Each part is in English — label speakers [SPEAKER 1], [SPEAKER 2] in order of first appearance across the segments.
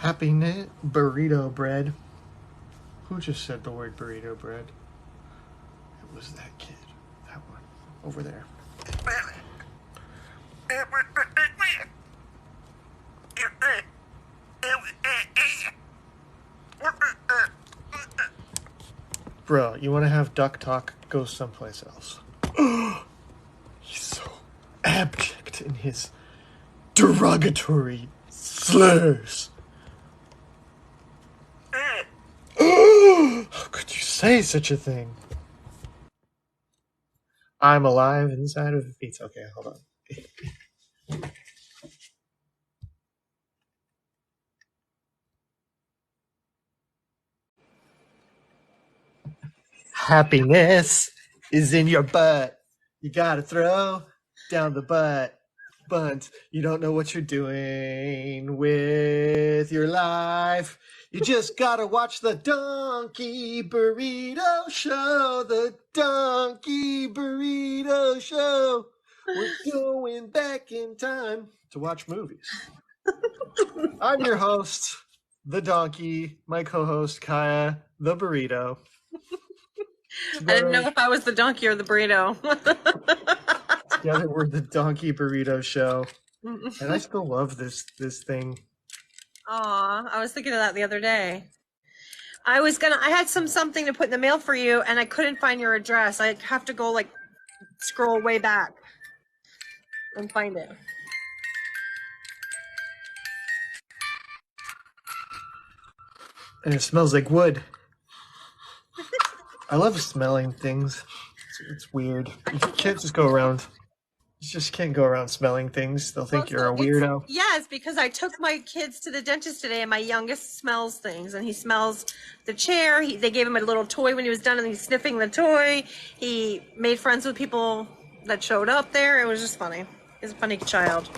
[SPEAKER 1] Happiness burrito bread. Who just said the word burrito bread? It was that kid. That one. Over there. Bro, you want to have duck talk? Go someplace else. He's so abject in his derogatory slurs. How could you say such a thing? I'm alive inside of a pizza. Okay, hold on. Happiness is in your butt. You gotta throw down the butt. Bunt. You don't know what you're doing with your life. You just gotta watch the Donkey Burrito Show. The Donkey Burrito Show. We're going back in time to watch movies. I'm your host, the Donkey, my co-host, Kaya, the Burrito.
[SPEAKER 2] I didn't know if I was the donkey or the burrito.
[SPEAKER 1] Together we're the Donkey Burrito Show. And I still love this thing.
[SPEAKER 2] Aw, I was thinking of that the other day. I had something to put in the mail for you, and I couldn't find your address. I have to go scroll way back and find it.
[SPEAKER 1] And it smells like wood. I love smelling things. It's weird. You can't just go around. You just can't go around smelling things. They'll think you're a weirdo.
[SPEAKER 2] Yes, because I took my kids to the dentist today, and my youngest smells things, and he smells the chair. They gave him a little toy when he was done, and he's sniffing the toy. He made friends with people that showed up there. It was just funny. He's a funny child.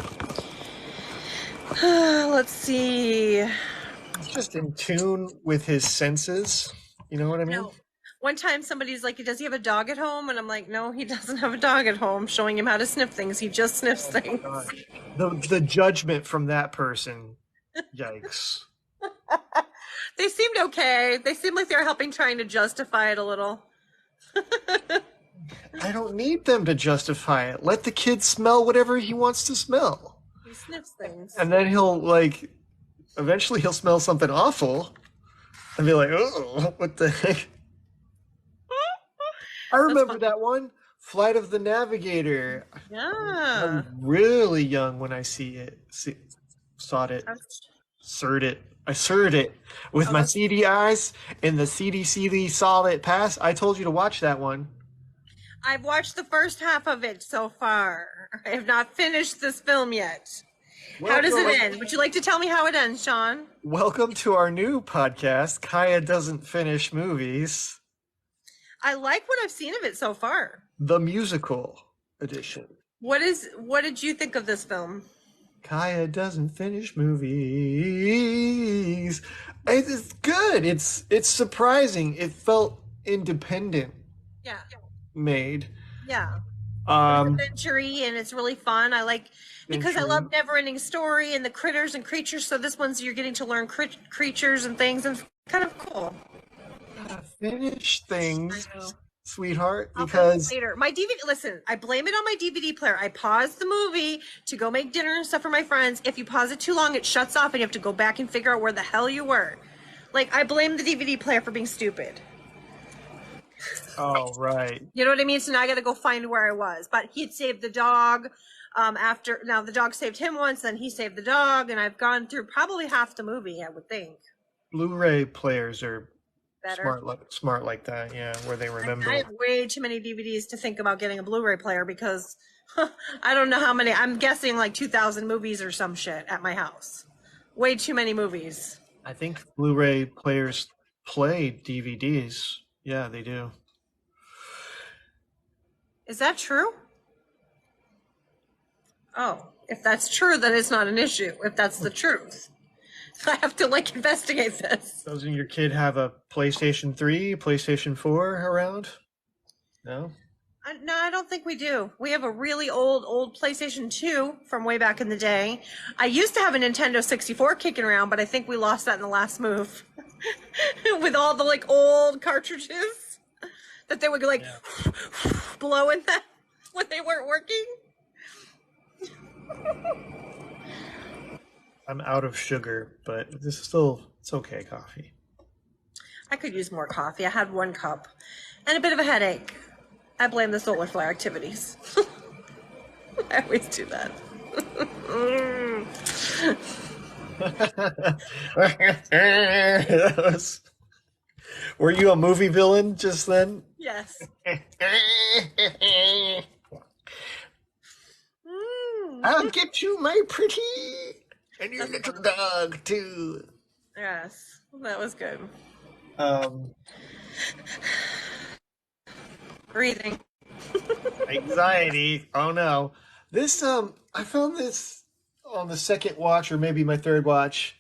[SPEAKER 2] Let's see.
[SPEAKER 1] He's just in tune with his senses. You know what I mean?
[SPEAKER 2] No. One time somebody's like, does he have a dog at home? And I'm like, no, he doesn't have a dog at home. Showing him how to sniff things. He just sniffs things.
[SPEAKER 1] The judgment from that person. Yikes.
[SPEAKER 2] They seemed okay. They seemed like they were helping trying to justify it a little.
[SPEAKER 1] I don't need them to justify it. Let the kid smell whatever he wants to smell.
[SPEAKER 2] He sniffs things.
[SPEAKER 1] And then eventually he'll smell something awful and be like, oh, what the heck? I remember that one, Flight of the Navigator.
[SPEAKER 2] Yeah.
[SPEAKER 1] I was really young when I saw it. I heard it with my CD eyes and the CD saw it pass. I told you to watch that one.
[SPEAKER 2] I've watched the first half of it so far. I have not finished this film yet. How does it end? Would you like to tell me how it ends, Sean?
[SPEAKER 1] Welcome to our new podcast, Kaya Doesn't Finish Movies.
[SPEAKER 2] I like what I've seen of it so far.
[SPEAKER 1] The musical edition.
[SPEAKER 2] What did you think of this film?
[SPEAKER 1] Kaya Doesn't Finish Movies. It's good. It's surprising. It felt independent.
[SPEAKER 2] Yeah.
[SPEAKER 1] Made.
[SPEAKER 2] Yeah. It's adventure-y and it's really fun. Because I love never-ending story and the critters and creatures. So this one's you're getting to learn creatures and things, and it's kind of cool.
[SPEAKER 1] Finish things, sweetheart,
[SPEAKER 2] because later my DVD. Listen, I blame it on my DVD player. I paused the movie to go make dinner and stuff for my friends. If you pause it too long, it shuts off, and you have to go back and figure out where the hell you were. I blame the DVD player for being stupid.
[SPEAKER 1] Oh, right.
[SPEAKER 2] You know what I mean? So now I got to go find where I was. But he'd saved the dog. Now the dog saved him once, then he saved the dog, and I've gone through probably half the movie, I would think.
[SPEAKER 1] Blu-ray players are
[SPEAKER 2] better.
[SPEAKER 1] Smart like that, yeah, where they remember.
[SPEAKER 2] I have way too many DVDs to think about getting a Blu-ray player because I don't know how many. I'm guessing 2,000 movies or some shit at my house. Way too many movies.
[SPEAKER 1] I think Blu-ray players play DVDs. Yeah, they do.
[SPEAKER 2] Is that true? Oh, if that's true, then it's not an issue. If that's the truth. I have to investigate this.
[SPEAKER 1] Doesn't your kid have a PlayStation 3, PlayStation 4 around? No?
[SPEAKER 2] No, I don't think we do. We have a really old PlayStation 2 from way back in the day. I used to have a Nintendo 64 kicking around, but I think we lost that in the last move. With all the like old cartridges that they would like
[SPEAKER 1] Yeah.
[SPEAKER 2] blow in them when they weren't working.
[SPEAKER 1] I'm out of sugar, but this is still, it's okay coffee.
[SPEAKER 2] I could use more coffee. I had 1 cup and a bit of a headache. I blame the solar flare activities. I always do that.
[SPEAKER 1] Were you a movie villain just then?
[SPEAKER 2] Yes.
[SPEAKER 1] I'll get you, my pretty, and your little dog too.
[SPEAKER 2] Yes, that was good.
[SPEAKER 1] Um,
[SPEAKER 2] Breathing.
[SPEAKER 1] Anxiety. Oh no. This I found this on the second watch or maybe my third watch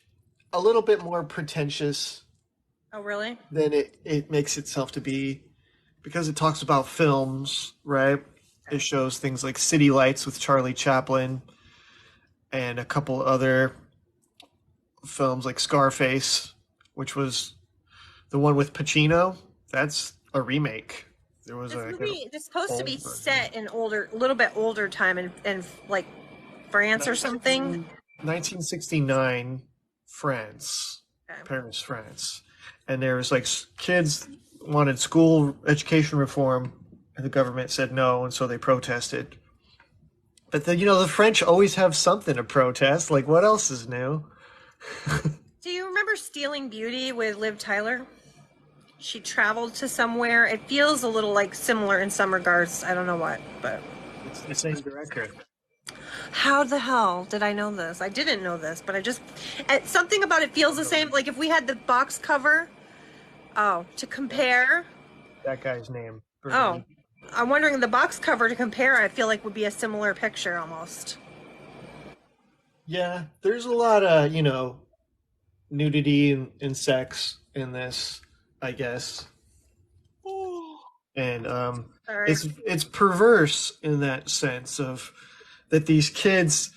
[SPEAKER 1] a little bit more pretentious
[SPEAKER 2] Oh, really?
[SPEAKER 1] than it makes itself to be because it talks about films, right? It shows things like City Lights with Charlie Chaplin and a couple other films like Scarface, which was the one with Pacino. That's a remake. There was
[SPEAKER 2] This
[SPEAKER 1] a
[SPEAKER 2] movie is supposed to be
[SPEAKER 1] old version.
[SPEAKER 2] set in older, a little bit older time in like France or something.
[SPEAKER 1] 1969 France,
[SPEAKER 2] Okay.
[SPEAKER 1] Paris, France. And there was like kids wanted school education reform and the government said no, and so they protested. But then, the French always have something to protest. Like, what else is new?
[SPEAKER 2] Do you remember Stealing Beauty with Liv Tyler? She traveled to somewhere. It feels a little like similar in some regards. I don't know what, but
[SPEAKER 1] It's the same director.
[SPEAKER 2] how the hell did I know this? I didn't know this, but something about it feels the same. Like if we had the box cover, to compare.
[SPEAKER 1] That guy's name.
[SPEAKER 2] Oh, I'm wondering the box cover to compare. I feel like would be a similar picture almost.
[SPEAKER 1] Yeah, there's a lot of, nudity and sex in this, I guess. And
[SPEAKER 2] Sorry.
[SPEAKER 1] it's perverse in that sense of that these kids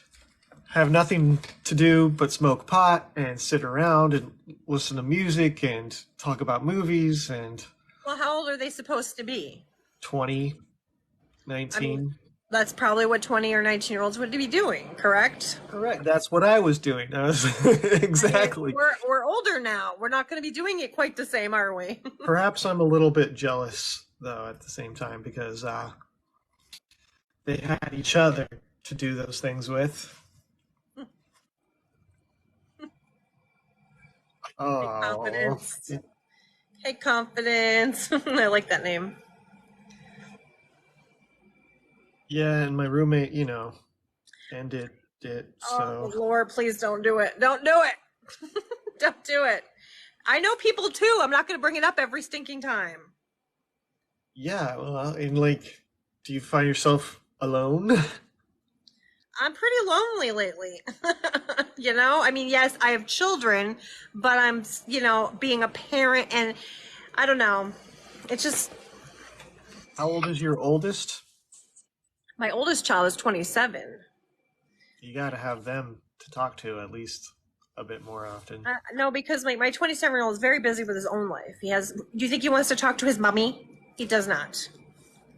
[SPEAKER 1] have nothing to do but smoke pot and sit around and listen to music and talk about movies and
[SPEAKER 2] Well, how old are they supposed to be?
[SPEAKER 1] 20, 19.
[SPEAKER 2] That's probably what 20 or 19-year-olds would be doing, correct?
[SPEAKER 1] Correct. That's what I was doing. Exactly.
[SPEAKER 2] We're older now. We're not going to be doing it quite the same, are we?
[SPEAKER 1] Perhaps I'm a little bit jealous, though, at the same time, because they had each other to do those things with. Oh,
[SPEAKER 2] Confidence. Hey, Confidence. I like that name.
[SPEAKER 1] yeah, and my roommate, ended it.
[SPEAKER 2] Oh,
[SPEAKER 1] So
[SPEAKER 2] Lord, please don't do it. Don't do it. Don't do it. I know people too. I'm not going to bring it up every stinking time.
[SPEAKER 1] yeah, well, and like, do you find yourself alone?
[SPEAKER 2] I'm pretty lonely lately. I mean, yes, I have children, but I'm, being a parent and I don't know. It's just,
[SPEAKER 1] How old is your oldest?
[SPEAKER 2] my oldest child is 27.
[SPEAKER 1] You got to have them to talk to at least a bit more often.
[SPEAKER 2] No, because my 27-year-old is very busy with his own life. Do you think he wants to talk to his mommy? He does not.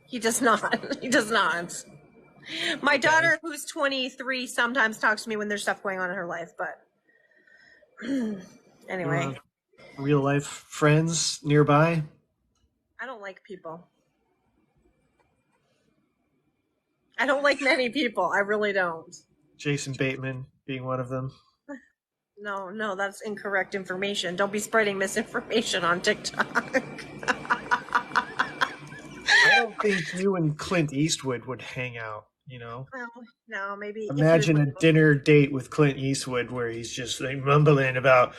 [SPEAKER 2] He does not. He does not. My daughter, who's 23, sometimes talks to me when there's stuff going on in her life, but anyway.
[SPEAKER 1] Real life friends nearby?
[SPEAKER 2] I don't like people. I don't like many people. I really don't.
[SPEAKER 1] Jason Bateman being one of them.
[SPEAKER 2] No, that's incorrect information. Don't be spreading misinformation on TikTok.
[SPEAKER 1] I don't think you and Clint Eastwood would hang out,
[SPEAKER 2] Well, no, maybe.
[SPEAKER 1] Imagine a dinner date with Clint Eastwood where he's just like mumbling about,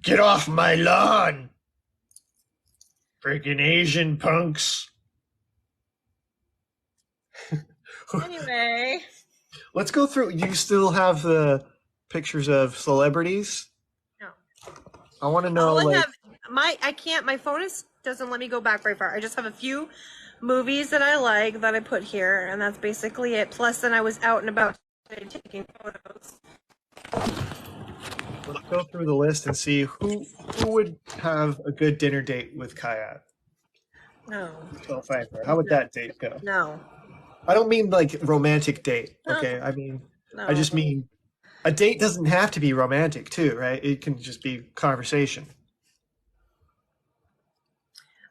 [SPEAKER 1] get off my lawn, freaking Asian punks.
[SPEAKER 2] Anyway.
[SPEAKER 1] Let's go through. You still have the pictures of celebrities?
[SPEAKER 2] No.
[SPEAKER 1] I want to know,
[SPEAKER 2] I can't. My phone doesn't let me go back very far. I just have a few movies that I like that I put here, and that's basically it. Plus, then I was out and about today taking photos.
[SPEAKER 1] Let's go through the list and see who would have a good dinner date with Kaya.
[SPEAKER 2] No,
[SPEAKER 1] Michelle Pfeiffer. How would that date go?
[SPEAKER 2] no,
[SPEAKER 1] I don't mean like romantic date.
[SPEAKER 2] no,
[SPEAKER 1] Okay, I
[SPEAKER 2] no.
[SPEAKER 1] just mean a date doesn't have to be romantic too, right? It can just be conversation.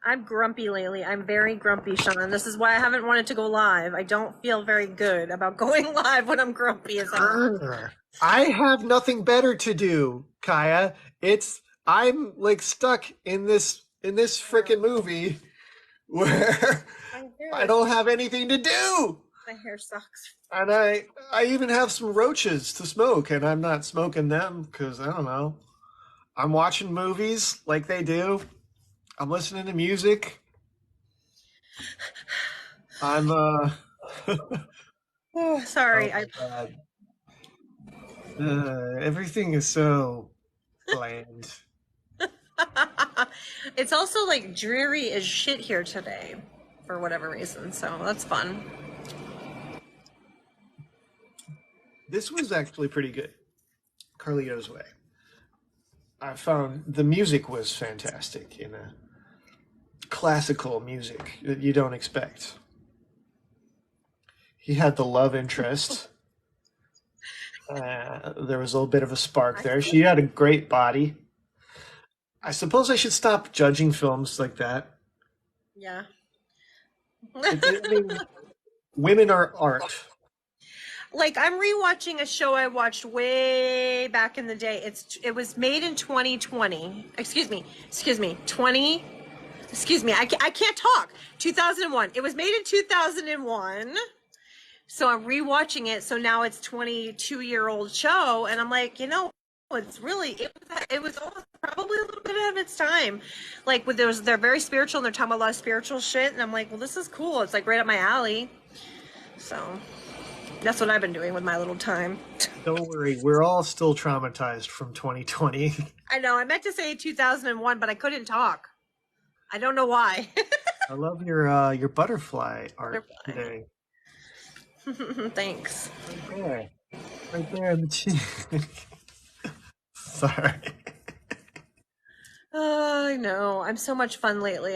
[SPEAKER 2] I'm grumpy lately. I'm very grumpy, Sean. This is why I haven't wanted to go live. I don't feel very good about going live when I'm grumpy as hell.
[SPEAKER 1] Grr. I have nothing better to do, Kaya. I'm like stuck in this freaking movie where I don't have anything to do.
[SPEAKER 2] My hair sucks.
[SPEAKER 1] And I even have some roaches to smoke, and I'm not smoking them because I don't know. I'm watching movies like they do. I'm listening to music. I'm
[SPEAKER 2] Oh, sorry.
[SPEAKER 1] oh my God. Everything is so bland.
[SPEAKER 2] It's also like dreary as shit here today for whatever reason, so that's fun.
[SPEAKER 1] This was actually pretty good. Carlito's Way. I found the music was fantastic in a classical music that you don't expect. He had the love interest. There was a little bit of a spark there. She had a great body. I suppose I should stop judging films like that.
[SPEAKER 2] Yeah.
[SPEAKER 1] I mean, women are art.
[SPEAKER 2] Like I'm rewatching a show I watched way back in the day. It was made in 2020. Excuse me. 20. Excuse me. I can't talk. 2001. It was made in 2001. So I'm rewatching it. So now it's 22-year-old show, and I'm like, it was almost probably a little bit ahead of its time. Like with those, they're very spiritual and they're talking about a lot of spiritual shit, and I'm like, well, this is cool. It's like right up my alley. So that's what I've been doing with my little time.
[SPEAKER 1] Don't worry, we're all still traumatized from 2020.
[SPEAKER 2] I know. I meant to say 2001, but I couldn't talk. I don't know why.
[SPEAKER 1] I love your butterfly art today.
[SPEAKER 2] Thanks.
[SPEAKER 1] Right there in the cheek. Sorry.
[SPEAKER 2] Oh, I know. I'm so much fun lately.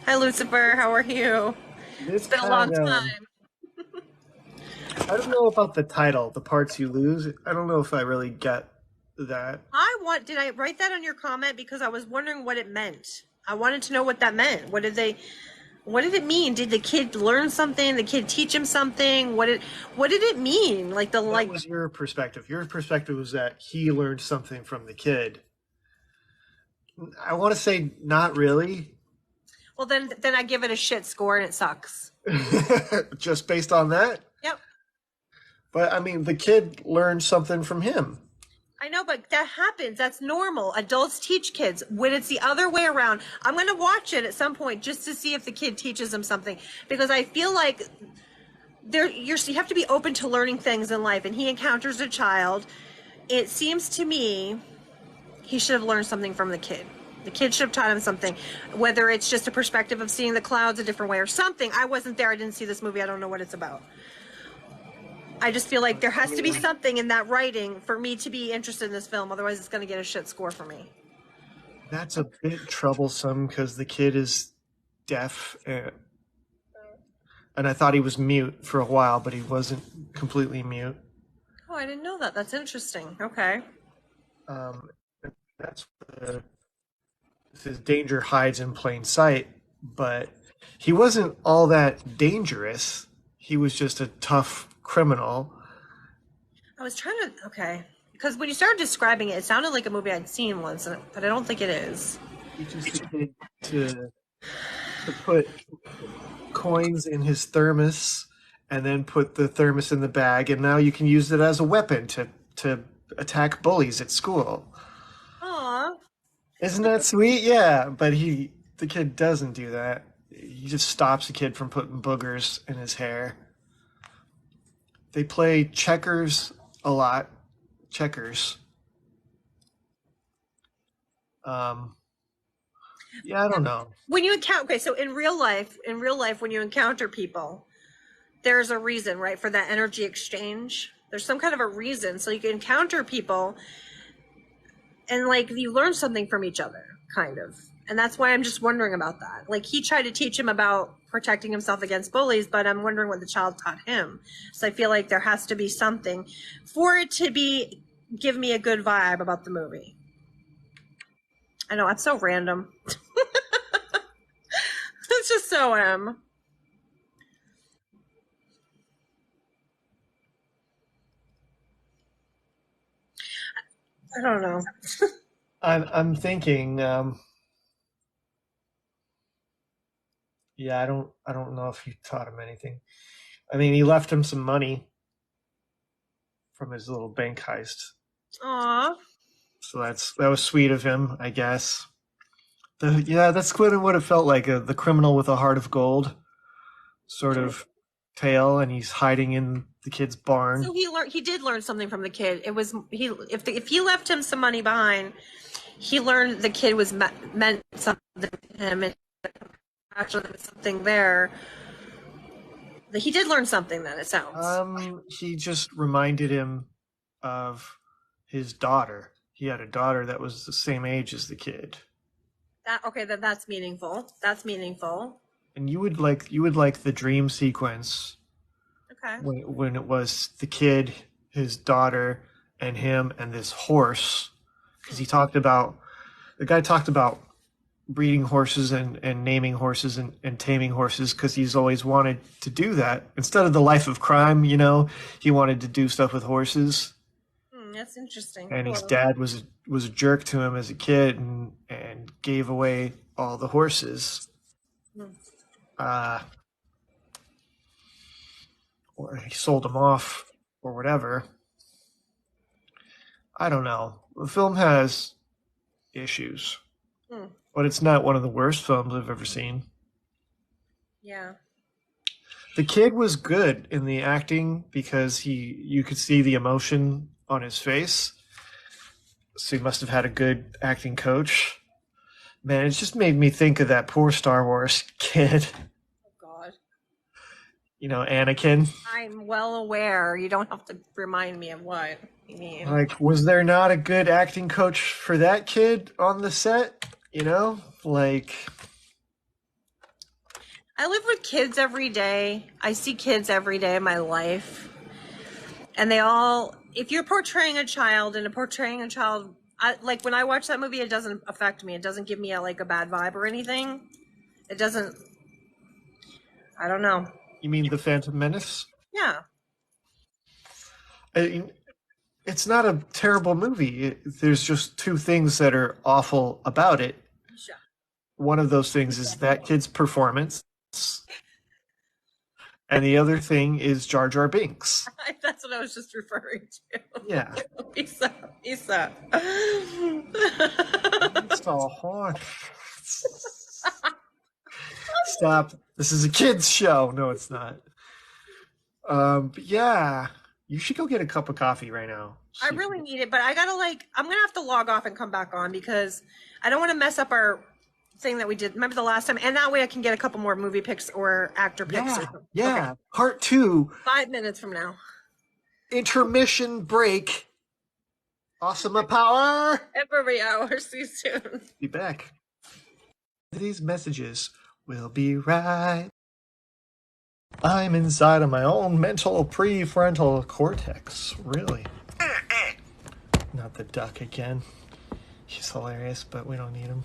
[SPEAKER 2] Hi, Lucifer. How are you?
[SPEAKER 1] This
[SPEAKER 2] It's been a long time.
[SPEAKER 1] I don't know about the title, The Parts You Lose. I don't know if I really get that.
[SPEAKER 2] Did I write that on your comment? Because I was wondering what it meant. I wanted to know what that meant. What did it mean? Did the kid learn something? The kid teach him something? What did it mean?
[SPEAKER 1] What was your perspective? Your perspective was that he learned something from the kid. I want to say not really.
[SPEAKER 2] Well, then I give it a shit score and it sucks.
[SPEAKER 1] Just based on that?
[SPEAKER 2] Yep.
[SPEAKER 1] But I mean, the kid learned something from him.
[SPEAKER 2] I know, but that happens. That's normal. Adults teach kids. When it's the other way around, I'm going to watch it at some point just to see if the kid teaches them something. Because I feel like you have to be open to learning things in life. And he encounters a child. It seems to me he should have learned something from the kid. The kid should have taught him something. Whether it's just a perspective of seeing the clouds a different way or something. I wasn't there. I didn't see this movie. I don't know what it's about. I just feel like there has to be something in that writing for me to be interested in this film. Otherwise, it's going to get a shit score for me.
[SPEAKER 1] That's a bit troublesome because the kid is deaf. And I thought he was mute for a while, but he wasn't completely mute.
[SPEAKER 2] Oh, I didn't know that. That's interesting. Okay.
[SPEAKER 1] That's his danger hides in plain sight, but he wasn't all that dangerous. He was just a tough criminal.
[SPEAKER 2] I was trying to, okay. Because when you started describing it, it sounded like a movie I'd seen once, but I don't think it is.
[SPEAKER 1] He just needed to put coins in his thermos and then put the thermos in the bag, and now you can use it as a weapon to attack bullies at school.
[SPEAKER 2] Aw.
[SPEAKER 1] Isn't that sweet? Yeah, but the kid doesn't do that. He just stops the kid from putting boogers in his hair. They play checkers a lot. Checkers. Yeah, I don't know.
[SPEAKER 2] When you encounter, okay, so in real life, when you encounter people, there's a reason, right, for that energy exchange. There's some kind of a reason. So you can encounter people and like you learn something from each other, kind of. And that's why I'm just wondering about that. Like he tried to teach him about protecting himself against bullies, but I'm wondering what the child taught him. So I feel like there has to be something for it to be give me a good vibe about the movie. I know, it's so random. It's just so I don't know.
[SPEAKER 1] I'm thinking. Yeah, I don't know if he taught him anything. I mean, he left him some money from his little bank heist,
[SPEAKER 2] Aw.
[SPEAKER 1] so that was sweet of him, I guess. Yeah, that's kind of what it felt like, the criminal with a heart of gold sort of tale, and he's hiding in the kid's barn.
[SPEAKER 2] So he did learn something from the kid. It was if he left him some money behind, he learned the kid was meant something to him, and actually there was something there. He did learn something then, it sounds.
[SPEAKER 1] He just reminded him of his daughter. He had a daughter that was the same age as the kid.
[SPEAKER 2] That's meaningful. That's meaningful.
[SPEAKER 1] And you would like the dream sequence.
[SPEAKER 2] Okay.
[SPEAKER 1] When it was the kid, his daughter, and him and this horse, because the guy talked about breeding horses and naming horses and taming horses, because he's always wanted to do that instead of the life of crime. He wanted to do stuff with horses.
[SPEAKER 2] That's interesting.
[SPEAKER 1] And his dad was a jerk to him as a kid and gave away all the horses. Or he sold them off or whatever. I don't know. The film has issues, but it's not one of the worst films I've ever seen.
[SPEAKER 2] Yeah.
[SPEAKER 1] The kid was good in the acting because you could see the emotion on his face. So he must have had a good acting coach. Man, it just made me think of that poor Star Wars kid.
[SPEAKER 2] Oh God.
[SPEAKER 1] Anakin.
[SPEAKER 2] I'm well aware. You don't have to remind me of what you mean.
[SPEAKER 1] Like, was there not a good acting coach for that kid on the set? Like,
[SPEAKER 2] I live with kids every day. I see kids every day in my life. And if you're portraying a child, like when I watch that movie, it doesn't affect me. It doesn't give me a bad vibe or anything. It doesn't, I don't know.
[SPEAKER 1] You mean The Phantom Menace?
[SPEAKER 2] Yeah.
[SPEAKER 1] It's not a terrible movie. There's just two things that are awful about it.
[SPEAKER 2] Sure.
[SPEAKER 1] One of those things is that kid's performance. And the other thing is Jar Jar Binks.
[SPEAKER 2] That's what I was just referring to.
[SPEAKER 1] Yeah.
[SPEAKER 2] Pizza.
[SPEAKER 1] It's all hard. Stop. This is a kid's show. No, it's not. But yeah, you should go get a cup of coffee right now.
[SPEAKER 2] I really need it, but I gotta I'm gonna have to log off and come back on because I don't want to mess up our thing that we did. Remember the last time? And that way I can get a couple more movie picks or actor picks.
[SPEAKER 1] Yeah. Okay. Part 2.
[SPEAKER 2] 5 minutes from now.
[SPEAKER 1] Intermission break. Awesome power.
[SPEAKER 2] Every hour. See you soon.
[SPEAKER 1] Be back. These messages will be right. I'm inside of my own mental prefrontal cortex. Really. Not the duck again. He's hilarious, but we don't need him.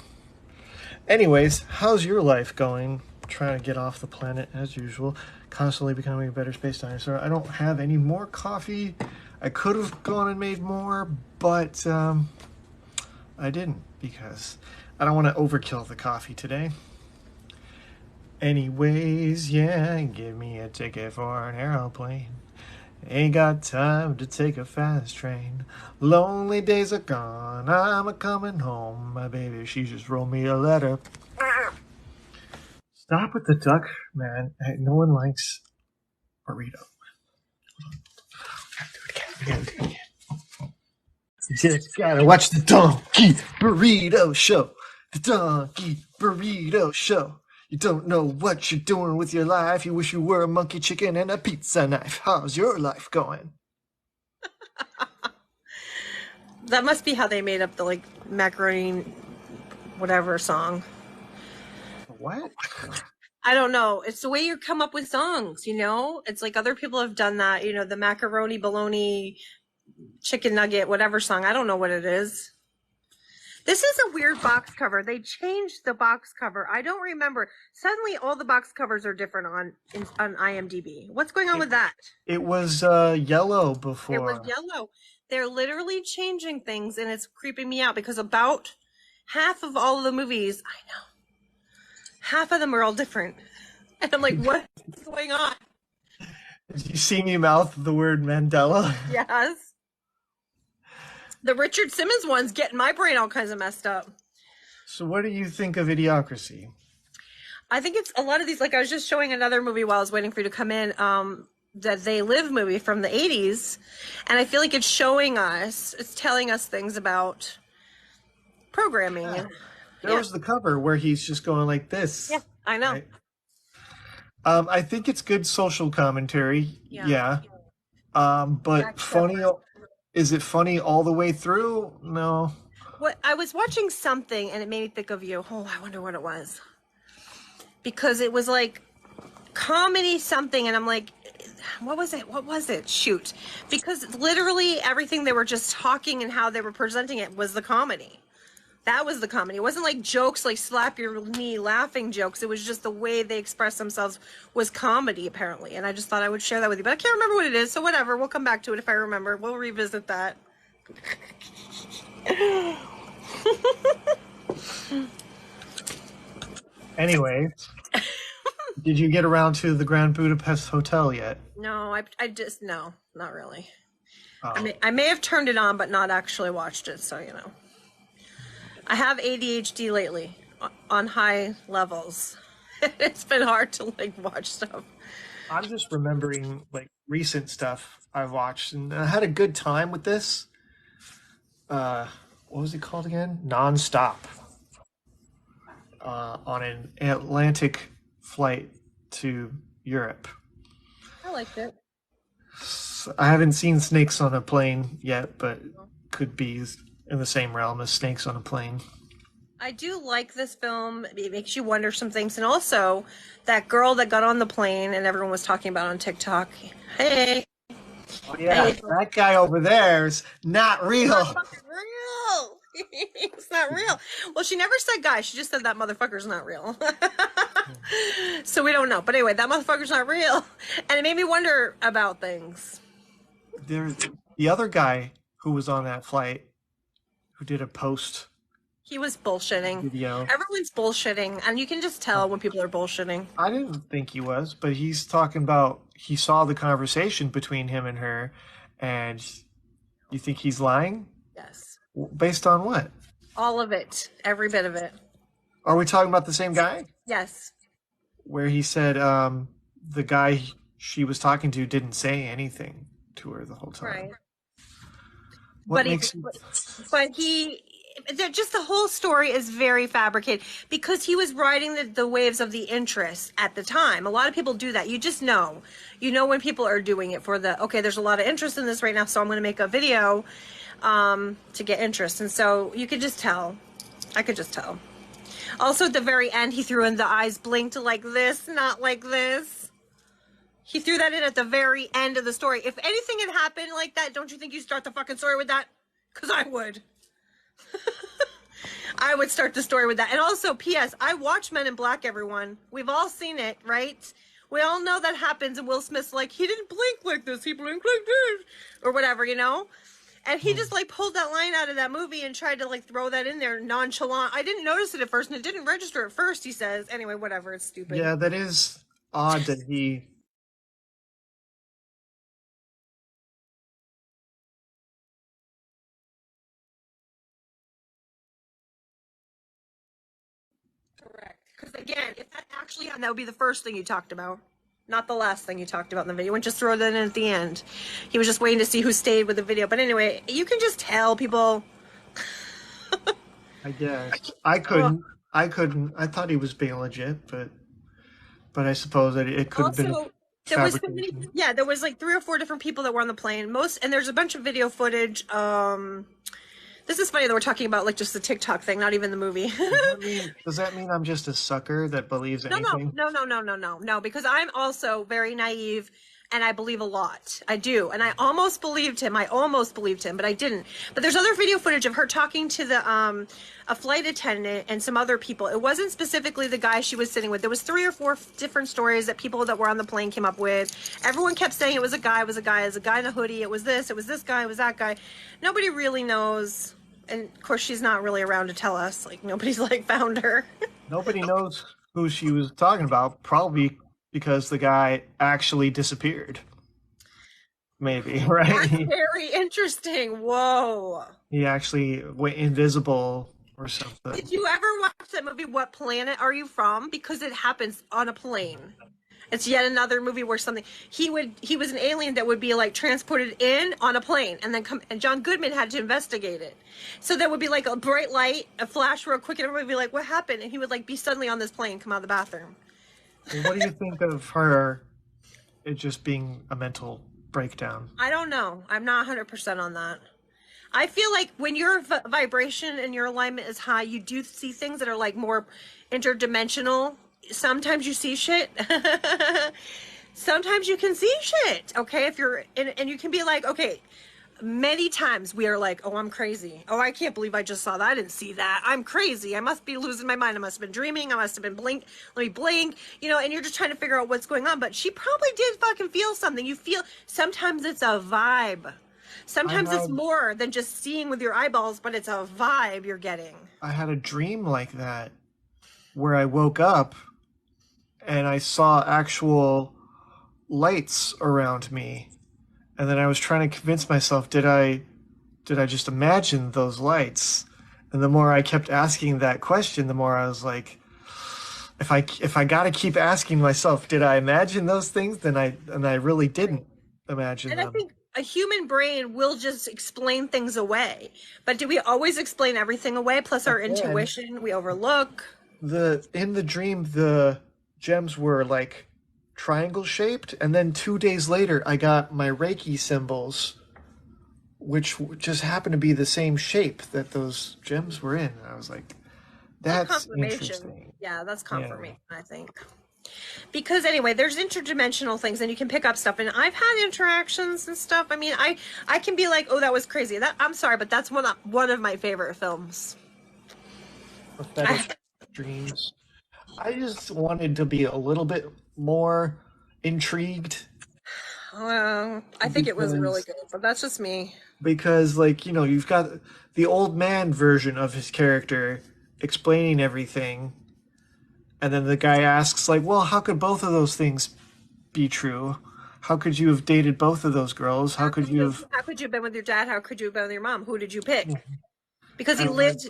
[SPEAKER 1] Anyways, how's your life going? Trying to get off the planet as usual. Constantly becoming a better space dinosaur. I don't have any more coffee. I could have gone and made more, but I didn't because I don't want to overkill the coffee today. Anyways, yeah, give me a ticket for an aeroplane. Ain't got time to take a fast train. Lonely days are gone, I'm a-coming home. My baby, she just wrote me a letter. Stop with the duck, man. No one likes burrito. I gotta do it again. You just gotta watch the Donkey Burrito Show. The Donkey Burrito show. You don't know what you're doing with your life. You wish you were a monkey chicken and a pizza knife. How's your life going?
[SPEAKER 2] That must be how they made up the like macaroni whatever song.
[SPEAKER 1] What?
[SPEAKER 2] I don't know. It's the way you come up with songs, you know? It's like other people have done that, you know, the macaroni, bologna, chicken nugget, whatever song. I don't know what it is. This is a weird box cover. They changed the box cover. I don't remember. Suddenly all the box covers are different on IMDb. What's going on with that?
[SPEAKER 1] It was yellow before.
[SPEAKER 2] It was yellow. They're literally changing things and it's creeping me out because about half of all of the movies, I know, half of them are all different. And I'm like, what's going on?
[SPEAKER 1] Did you see me mouth the word Mandela?
[SPEAKER 2] Yes. The Richard Simmons one's getting my brain all kinds of messed up.
[SPEAKER 1] So what do you think of Idiocracy?
[SPEAKER 2] I think it's a lot of these, like I was just showing another movie while I was waiting for you to come in, that They Live movie from the 80s. And I feel like it's showing us, it's telling us things about programming.
[SPEAKER 1] Yeah. There was the cover where he's just going like this.
[SPEAKER 2] Yeah, I know.
[SPEAKER 1] Right? I think it's good social commentary. Yeah. But funny. Is it funny all the way through? No.
[SPEAKER 2] What I was watching something and it made me think of you. Oh, I wonder what it was. Because it was like comedy something and I'm like, what was it? What was it? Shoot. Because literally everything they were just talking and how they were presenting it was the comedy. That was the comedy. It wasn't like jokes, like slap your knee laughing jokes. It was just the way they expressed themselves was comedy, apparently. And I just thought I would share that with you. But I can't remember what it is, so whatever. We'll come back to it if I remember. We'll revisit that.
[SPEAKER 1] Anyway, did you get around to the Grand Budapest Hotel yet?
[SPEAKER 2] No, I just, no, not really.
[SPEAKER 1] Oh.
[SPEAKER 2] I may have turned it on, but not actually watched it, so, you know. I have ADHD lately on high levels. It's been hard to like watch stuff.
[SPEAKER 1] I'm just remembering like recent stuff I've watched and I had a good time with this. What was it called again? Nonstop. On an Atlantic flight to Europe.
[SPEAKER 2] I liked it.
[SPEAKER 1] I haven't seen Snakes on a Plane yet, but could be in the same realm as Snakes on a Plane.
[SPEAKER 2] I do like this film. It makes you wonder some things. And also, that girl that got on the plane and everyone was talking about on TikTok. Hey.
[SPEAKER 1] Oh, yeah, hey. That guy over there's not real.
[SPEAKER 2] Not real. It's not real. Well, she never said guy. She just said that motherfucker's not real. So we don't know. But anyway, that motherfucker's not real. And it made me wonder about things.
[SPEAKER 1] There's the other guy who was on that flight who did a post.
[SPEAKER 2] He was bullshitting.
[SPEAKER 1] Video.
[SPEAKER 2] Everyone's bullshitting, and you can just tell when people are bullshitting.
[SPEAKER 1] I didn't think he was, but he's talking about he saw the conversation between him and her, and you think he's lying?
[SPEAKER 2] Yes.
[SPEAKER 1] Based on what?
[SPEAKER 2] All of it. Every bit of it.
[SPEAKER 1] Are we talking about the same guy?
[SPEAKER 2] Yes.
[SPEAKER 1] Where he said the guy she was talking to didn't say anything to her the whole time.
[SPEAKER 2] Right.
[SPEAKER 1] What
[SPEAKER 2] but just the whole story is very fabricated because he was riding the waves of the interest at the time. A lot of people do that. You just know. You know when people are doing it for okay, there's a lot of interest in this right now, so I'm going to make a video to get interest. And so you could just tell. I could just tell. Also, at the very end, he threw in the eyes blinked like this, not like this. He threw that in at the very end of the story. If anything had happened like that, don't you think you'd start the fucking story with that? Because I would. I would start the story with that. And also, P.S., I watch Men in Black, everyone. We've all seen it, right? We all know that happens, and Will Smith's like, he didn't blink like this, he blinked like this, or whatever, you know? And he just, like, pulled that line out of that movie and tried to, like, throw that in there nonchalant. I didn't notice it at first, and it didn't register at first, he says. Anyway, whatever, it's stupid.
[SPEAKER 1] Yeah, that is odd that he...
[SPEAKER 2] Correct. Because again, if that actually happened, that would be the first thing you talked about, not the last thing you talked about in the video. And just throw that in at the end. He was just waiting to see who stayed with the video. But anyway, you can just tell people.
[SPEAKER 1] I guess I couldn't. I couldn't. I thought he was being legit, but I suppose that it could have been a
[SPEAKER 2] Also, there was so many,
[SPEAKER 1] fabrication.
[SPEAKER 2] yeah, there was like 3 or 4 different people that were on the plane. And there's a bunch of video footage. This is funny that we're talking about like just the TikTok thing, not even the movie.
[SPEAKER 1] Does that mean I'm just a sucker that believes
[SPEAKER 2] No, no,
[SPEAKER 1] anything?
[SPEAKER 2] no, no, no, no, no, no, because I'm also very naive and I believe a lot. I do. And I almost believed him. I almost believed him, but I didn't. But there's other video footage of her talking to the a flight attendant and some other people. It wasn't specifically the guy she was sitting with. There was 3 or 4 different stories that people that were on the plane came up with. Everyone kept saying it was a guy, it was a guy, it was a guy in a hoodie, it was this guy, it was that guy. Nobody really knows. And of course she's not really around to tell us. Like nobody's like found her.
[SPEAKER 1] Nobody knows who she was talking about, probably because the guy actually disappeared. Maybe,
[SPEAKER 2] That's
[SPEAKER 1] right?
[SPEAKER 2] very interesting. Whoa.
[SPEAKER 1] He actually went invisible or something.
[SPEAKER 2] Did you ever watch that movie, What Planet Are You From? Because it happens on a plane. It's yet another movie where something he was an alien that would be like transported in on a plane and then come, and John Goodman had to investigate it. So there would be like a bright light, a flash real quick, and everybody would be like, "What happened?" And he would like be suddenly on this plane, come out of the bathroom.
[SPEAKER 1] Well, what do you think of her? It just being a mental breakdown.
[SPEAKER 2] I don't know. I'm not 100% on that. I feel like when your vibration and your alignment is high, you do see things that are like more interdimensional. Sometimes you see shit. Sometimes you can see shit. Okay, if you're and you can be like, okay, many times we are like, oh, I'm crazy. Oh, I can't believe I just saw that. I didn't see that. I'm crazy. I must be losing my mind. I must have been dreaming. I must have been blink. Let me blink. You know, and you're just trying to figure out what's going on. But she probably did fucking feel something. You feel sometimes it's a vibe.
[SPEAKER 1] I
[SPEAKER 2] Sometimes it's
[SPEAKER 1] had
[SPEAKER 2] more than just seeing with your eyeballs, but it's a vibe you're getting.
[SPEAKER 1] I had a dream like that where I woke up and I saw actual lights around me, and then I was trying to convince myself, did I just imagine those lights? And the more I kept asking that question, the more I was like, if I got to keep asking myself, did I imagine those things? Then I really didn't imagine
[SPEAKER 2] And I
[SPEAKER 1] them.
[SPEAKER 2] think a human brain will just explain things away. But do we always explain everything away? Plus our
[SPEAKER 1] Again,
[SPEAKER 2] intuition, we overlook.
[SPEAKER 1] the in the dream, the gems were like triangle shaped, and then 2 days later I got my Reiki symbols, which just happened to be the same shape that those gems were in. And I was like,
[SPEAKER 2] That's
[SPEAKER 1] that's
[SPEAKER 2] confirmation.
[SPEAKER 1] interesting.
[SPEAKER 2] Yeah, that's
[SPEAKER 1] Yeah.
[SPEAKER 2] confirmation, I think. Because anyway, there's interdimensional things and you can pick up stuff. And I've had interactions and stuff. I mean, I can be like, oh, that was crazy. That I'm sorry, but that's one of my favorite films.
[SPEAKER 1] Prophetic dreams. I just wanted to be a little bit more intrigued
[SPEAKER 2] I think it was really
[SPEAKER 1] because
[SPEAKER 2] good, but that's just me.
[SPEAKER 1] like, you've got the old man version of his character explaining everything, and then the guy asks like, well, how could both of those things be true? How could you have dated both of those girls? How could you have?
[SPEAKER 2] How could you have been with your dad? How could you have been with your mom? Who did you pick? Because he
[SPEAKER 1] And like,
[SPEAKER 2] lived,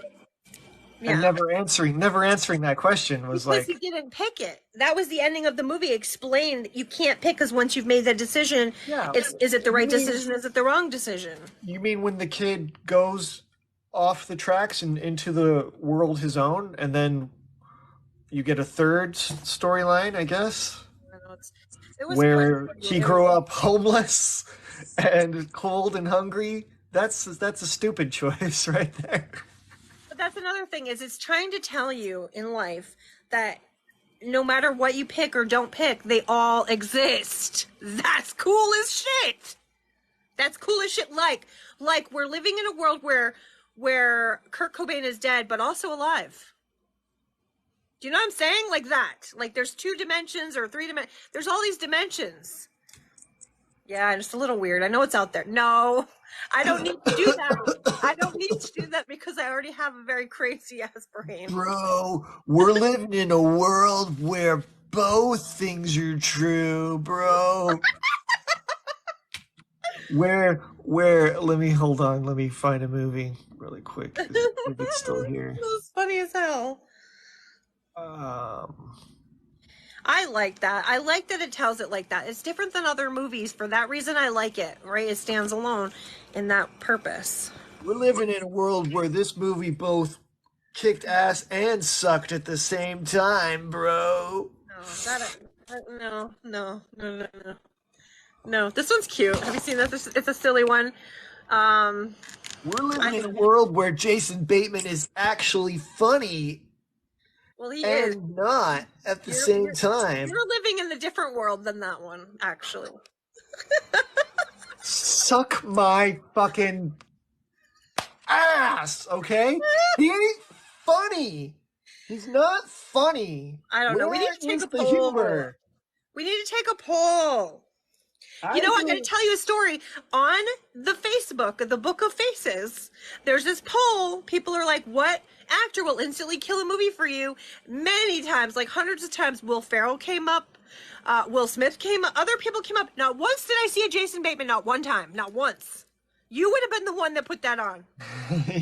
[SPEAKER 1] and
[SPEAKER 2] yeah.
[SPEAKER 1] never answering that question was
[SPEAKER 2] Because he
[SPEAKER 1] like,
[SPEAKER 2] didn't pick it. That was the ending of the movie. Explained that you can't pick because once you've made that decision,
[SPEAKER 1] yeah,
[SPEAKER 2] is it the
[SPEAKER 1] you
[SPEAKER 2] right
[SPEAKER 1] mean
[SPEAKER 2] decision? Is it the wrong decision?
[SPEAKER 1] you mean when the kid goes off the tracks and into the world his own, and then you get a third storyline, I guess,
[SPEAKER 2] I don't know, it was quite.
[SPEAKER 1] where he grew up homeless and cold and hungry. That's a stupid choice right there.
[SPEAKER 2] But that's another thing is it's trying to tell you in life that no matter what you pick or don't pick, they all exist. That's cool as shit. That's cool as shit. Like we're living in a world where Kurt Cobain is dead but also alive. Do you know what I'm saying? Like that. Like there's 2 dimensions or 3 dimensions. There's all these dimensions. Yeah, just a little weird. I know it's out there. No, I don't need to do that. I don't need to do that because I already have a very crazy ass brain.
[SPEAKER 1] Bro, we're living in a world where both things are true, bro. Where let me hold on, let me find a movie really quick if it's still here.
[SPEAKER 2] That's funny as hell.
[SPEAKER 1] Um
[SPEAKER 2] I like that. I like that it tells it like that. It's different than other movies. For that reason, I like it, right? It stands alone in that purpose.
[SPEAKER 1] we're living in a world where this movie both kicked ass and sucked at the same time, bro.
[SPEAKER 2] No. No, this one's cute. Have you seen this? It's a silly one. Um,
[SPEAKER 1] We're living
[SPEAKER 2] I,
[SPEAKER 1] in a world where Jason Bateman is actually funny
[SPEAKER 2] well, he is.
[SPEAKER 1] and not at the
[SPEAKER 2] You're,
[SPEAKER 1] same
[SPEAKER 2] you're
[SPEAKER 1] time.
[SPEAKER 2] you're living in a different world than that one, actually.
[SPEAKER 1] Suck my fucking ass, okay? He ain't funny. He's not funny.
[SPEAKER 2] I don't know. We need
[SPEAKER 1] Where
[SPEAKER 2] to take
[SPEAKER 1] is
[SPEAKER 2] a
[SPEAKER 1] the
[SPEAKER 2] poll.
[SPEAKER 1] humor?
[SPEAKER 2] We need to take a poll.
[SPEAKER 1] I
[SPEAKER 2] You know, I'm going
[SPEAKER 1] agree.
[SPEAKER 2] to tell you a story. On the Facebook, the Book of Faces, there's this poll. People are like, what actor will instantly kill a movie for you? Many times, like hundreds of times, Will Ferrell came up. Will Smith came up. Other people came up. Not once did I see a Jason Bateman. Not one time. Not once. You would have been the one that put that on.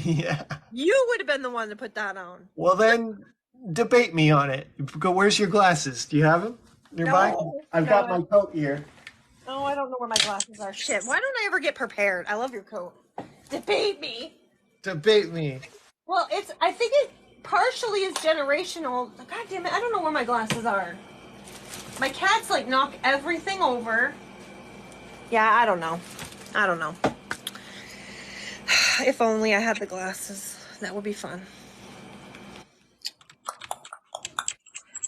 [SPEAKER 1] Yeah.
[SPEAKER 2] You would have been the one that put that on.
[SPEAKER 1] Well, then debate me on it. Go. Where's your glasses? Do you have them nearby?
[SPEAKER 2] No,
[SPEAKER 1] I've got my coat here.
[SPEAKER 2] no, I don't know where my glasses are. Shit. Why don't I ever get prepared? I love your coat. Debate me.
[SPEAKER 1] Debate me.
[SPEAKER 2] Well, I think it partially is generational. God damn it, I don't know where my glasses are. My cats like knock everything over. Yeah, I don't know. If only I had the glasses. That would be fun.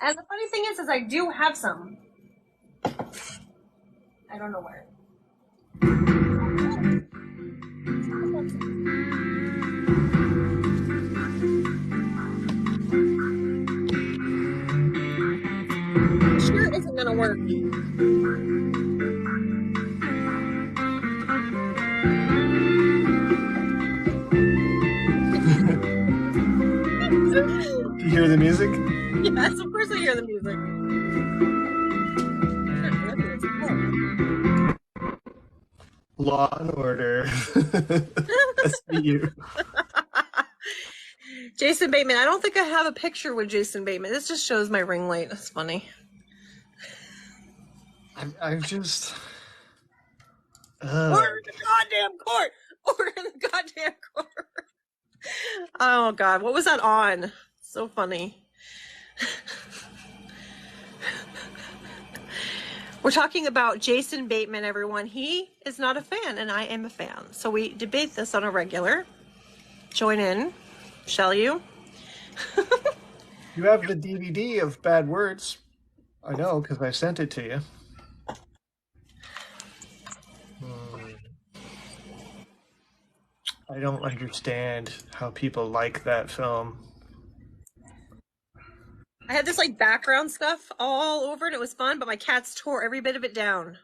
[SPEAKER 2] And the funny thing is I do have some. I don't know where. This shirt isn't gonna work.
[SPEAKER 1] Do you hear the music?
[SPEAKER 2] Yes, of course I hear the music.
[SPEAKER 1] Law and Order. That's you.
[SPEAKER 2] Jason Bateman. I don't think I have a picture with Jason Bateman. This just shows my ring light. That's funny.
[SPEAKER 1] I'm just.
[SPEAKER 2] Order in the goddamn court. Order in the goddamn court. Oh God, what was that on? So funny. We're talking about Jason Bateman, everyone. He is not a fan, and I am a fan. So we debate this on a regular. Join in, shall you?
[SPEAKER 1] You have the DVD of Bad Words. I know, because I sent it to you. I don't understand how people like that film.
[SPEAKER 2] I had this like background stuff all over it. It was fun, but my cats tore every bit of it down.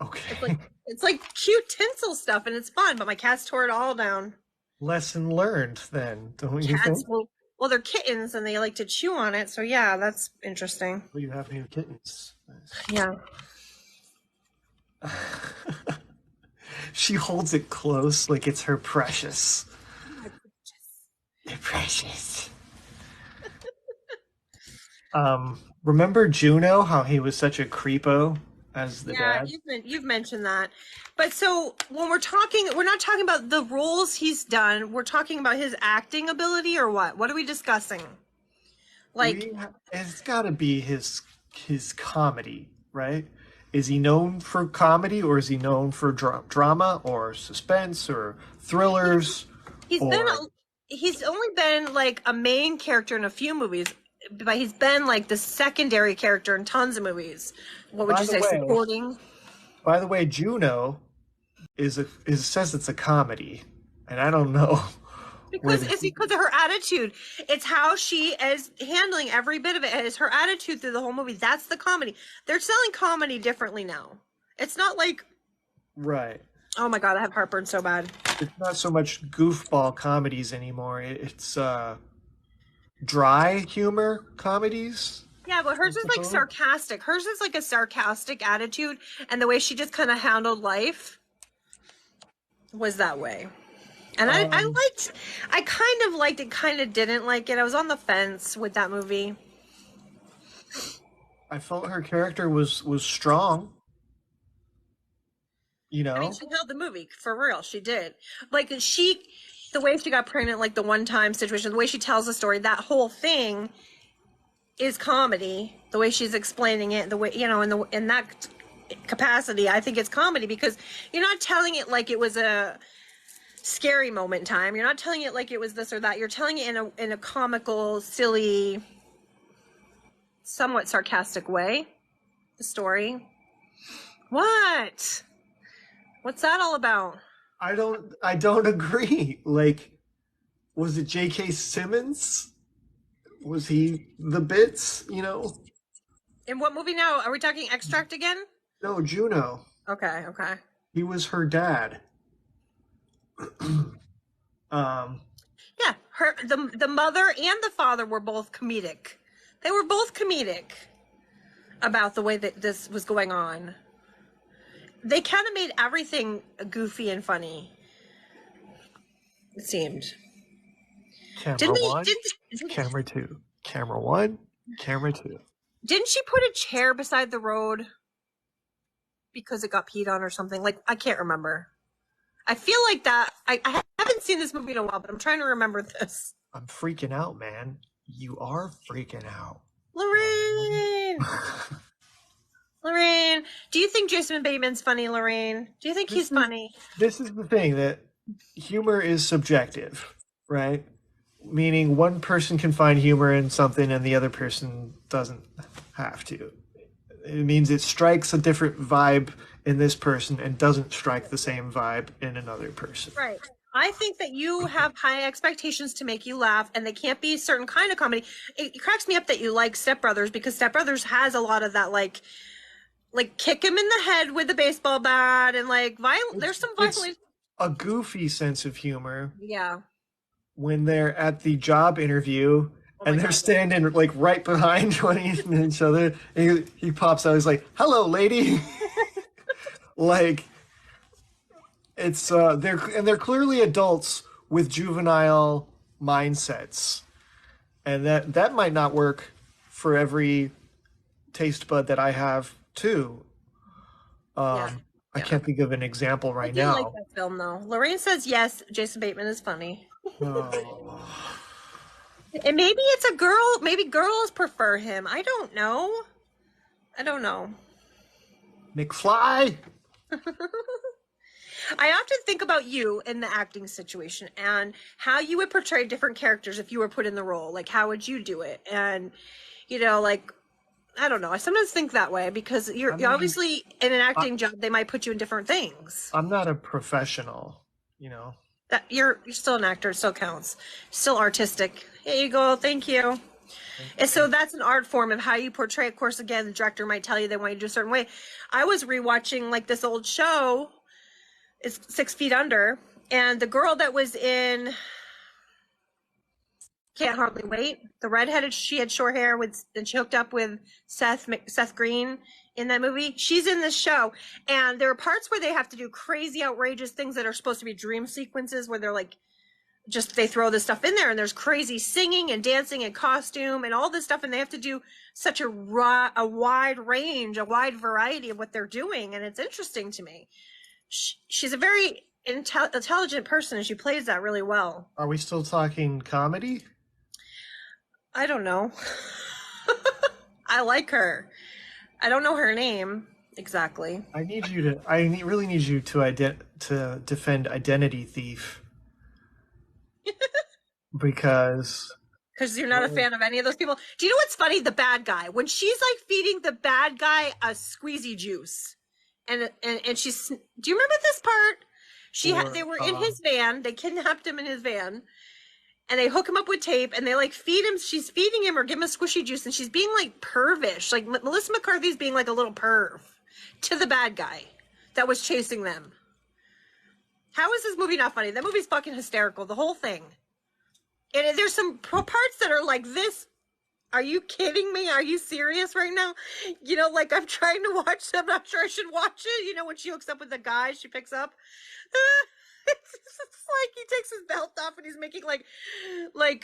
[SPEAKER 1] Okay.
[SPEAKER 2] It's like cute tinsel stuff, and it's fun, but my cats tore it all down.
[SPEAKER 1] Lesson learned, then, don't you think?
[SPEAKER 2] Well, they're kittens, and they like to chew on it. So yeah, that's interesting.
[SPEAKER 1] Well, you have new kittens.
[SPEAKER 2] Yeah.
[SPEAKER 1] She holds it close like it's her precious. They're precious. Remember Juno? How he was such a creepo as the dad?
[SPEAKER 2] You've mentioned that. But so when we're not talking about the roles he's done. We're talking about his acting ability, or what? What are we discussing? Like,
[SPEAKER 1] It's got to be his comedy, right? Is he known for comedy, or is he known for drama, or suspense, or thrillers?
[SPEAKER 2] he's only been like a main character in a few movies, but he's been like the secondary character in tons of movies. What would you say, supporting?
[SPEAKER 1] By the way, Juno says it's a comedy, and I don't know.
[SPEAKER 2] It's because of her attitude. It's how she is handling every bit of it. It's her attitude through the whole movie. That's the comedy. They're selling comedy differently now. It's not like,
[SPEAKER 1] right.
[SPEAKER 2] Oh my God, I have heartburn so bad.
[SPEAKER 1] It's not so much goofball comedies anymore. It's dry humor comedies.
[SPEAKER 2] Yeah, but hers is like sarcastic. Hers is like a sarcastic attitude, and the way she just kind of handled life was that way. And I kind of liked it, kind of didn't like it. I was on the fence with that movie.
[SPEAKER 1] I felt her character was strong. You know?
[SPEAKER 2] I mean, she held the movie, for real, she did. Like, she the way she got pregnant, like the one-time situation, the way she tells the story, that whole thing is comedy. The way she's explaining it, the way, you know, in that capacity, I think it's comedy because you're not telling it like it was a scary moment in time. You're not telling it like it was this or that. You're telling it in a comical, silly, somewhat sarcastic way. The story. What? What's that all about?
[SPEAKER 1] I don't agree. Like, was it J.K. Simmons? Was he the bits, you know?
[SPEAKER 2] In what movie now? Are we talking Extract again?
[SPEAKER 1] No, Juno.
[SPEAKER 2] Okay, okay.
[SPEAKER 1] He was her dad. um
[SPEAKER 2] Yeah, the mother and the father were both comedic. They were both comedic about the way that this was going on. They kind of made everything goofy and funny. It seemed.
[SPEAKER 1] camera
[SPEAKER 2] Didn't they?
[SPEAKER 1] one, camera two, camera one, camera two.
[SPEAKER 2] Didn't she put a chair beside the road because it got peed on or something? Like, I can't remember. I feel like that. I haven't seen this movie in a while, but I'm trying to remember this.
[SPEAKER 1] I'm freaking out, man. You are freaking out.
[SPEAKER 2] Lorraine! Lorraine, do you think Jason Bateman's funny, Lorraine? Do you think he's funny?
[SPEAKER 1] This is the thing, that humor is subjective, right? Meaning one person can find humor in something and the other person doesn't have to. It means it strikes a different vibe in this person and doesn't strike the same vibe in another person.
[SPEAKER 2] Right. I think that you have high expectations to make you laugh, and they can't be a certain kind of comedy. It cracks me up that you like Step Brothers, because Step Brothers has a lot of that, like kick him in the head with a baseball bat, and like there's some violence.
[SPEAKER 1] It's a goofy sense of humor.
[SPEAKER 2] Yeah.
[SPEAKER 1] When they're at the job interview and they're standing like right behind each other, and he pops out. He's like, "Hello, lady." Like, it's they're clearly adults with juvenile mindsets, and that might not work for every taste bud that I have too. I can't think of an example right now.
[SPEAKER 2] I like that film though. Lorraine says yes. Jason Bateman is funny.
[SPEAKER 1] Oh.
[SPEAKER 2] And maybe it's a girl. Maybe girls prefer him. I don't know.
[SPEAKER 1] McFly.
[SPEAKER 2] I often think about you in the acting situation and how you would portray different characters if you were put in the role. Like, how would you do it? And, you know, like, I don't know. I sometimes think that way because you're obviously in an acting job. They might put you in different things.
[SPEAKER 1] I'm not a professional, you know.
[SPEAKER 2] That you're still an actor. It still counts. Still artistic. Here you go. Thank you. And so that's an art form of how you portray. Of course, again, the director might tell you they want you to do a certain way. I was rewatching like this old show. It's 6 Feet Under, and the girl that was in Can't Hardly Wait, the redheaded, she had short hair and she hooked up with Seth Green in that movie. She's in this show, and there are parts where they have to do crazy, outrageous things that are supposed to be dream sequences where they're like, they throw this stuff in there, and there's crazy singing and dancing and costume and all this stuff, and they have to do such a wide range, a wide variety of what they're doing, and it's interesting to me. She's a very intelligent person, and she plays that really well.
[SPEAKER 1] Are we still talking comedy?
[SPEAKER 2] I don't know. I like her. I don't know her name exactly.
[SPEAKER 1] I really need you to defend Identity Thief. Because
[SPEAKER 2] you're not a fan of any of those people. Do you know what's funny? The bad guy, when she's like feeding the bad guy a squeezy juice, and she's. Do you remember this part? They were in his van. They kidnapped him in his van, and they hook him up with tape, and they like feed him. She's feeding him or give him a squishy juice, and she's being like pervish. Like Melissa McCarthy's being like a little perv to the bad guy that was chasing them. How is this movie not funny? That movie's fucking hysterical. The whole thing. And there's some parts that are like this. Are you kidding me? Are you serious right now? You know, like I'm trying to watch it. I'm not sure I should watch it. You know, when she hooks up with the guy she picks up. It's like he takes his belt off and he's making like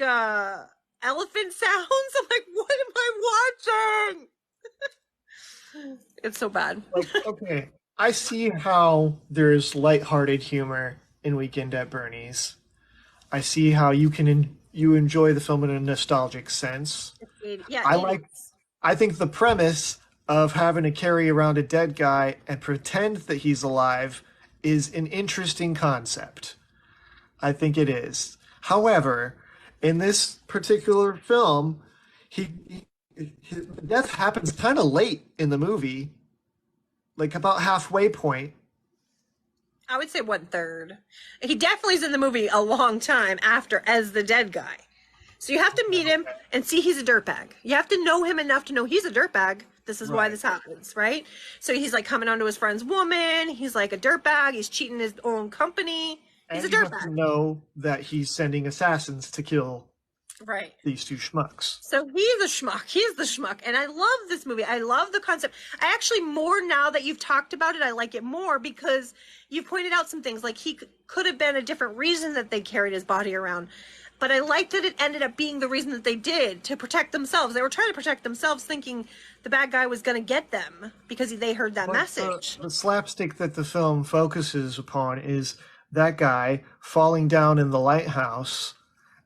[SPEAKER 2] elephant sounds. I'm like, what am I watching? It's so bad.
[SPEAKER 1] Okay. I see how there's lighthearted humor in Weekend at Bernie's. I see how you enjoy the film in a nostalgic sense.
[SPEAKER 2] Yeah,
[SPEAKER 1] I like
[SPEAKER 2] 80s.
[SPEAKER 1] I think the premise of having to carry around a dead guy and pretend that he's alive is an interesting concept. I think it is. However, in this particular film, his death happens kind of late in the movie, like about halfway point.
[SPEAKER 2] I would say 1/3. He definitely is in the movie a long time after as the dead guy. So you have to meet him and see he's a dirtbag. You have to know him enough to know he's a dirtbag. This is why
[SPEAKER 1] Right.
[SPEAKER 2] this happens, right? So he's like coming onto his friend's woman. He's like a dirtbag. He's cheating his own company. He's a
[SPEAKER 1] And you have to
[SPEAKER 2] dirtbag.
[SPEAKER 1] know that he's sending assassins to kill
[SPEAKER 2] Right.
[SPEAKER 1] these two schmucks.
[SPEAKER 2] So he's a schmuck. He's the schmuck. And I love this movie. I love the concept. I actually, more now that you've talked about it, I like it more because you pointed out some things. Like could have been a different reason that they carried his body around. But I liked that it ended up being the reason that they did, to protect themselves. They were trying to protect themselves, thinking the bad guy was going to get them because they heard that
[SPEAKER 1] But
[SPEAKER 2] message.
[SPEAKER 1] the slapstick that the film focuses upon is that guy falling down in the lighthouse,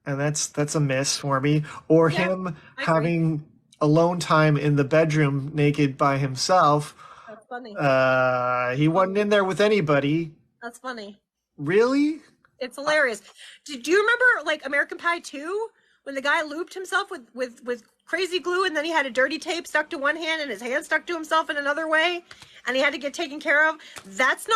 [SPEAKER 1] and that's a miss for me. Or
[SPEAKER 2] Yeah,
[SPEAKER 1] him
[SPEAKER 2] I agree.
[SPEAKER 1] having alone time in the bedroom naked by himself.
[SPEAKER 2] That's funny.
[SPEAKER 1] He wasn't in there with anybody.
[SPEAKER 2] That's funny.
[SPEAKER 1] Really?
[SPEAKER 2] It's hilarious. Do you remember like American Pie 2 when the guy looped himself with crazy glue and then he had a dirty tape stuck to one hand and his hand stuck to himself in another way and he had to get taken care of? That's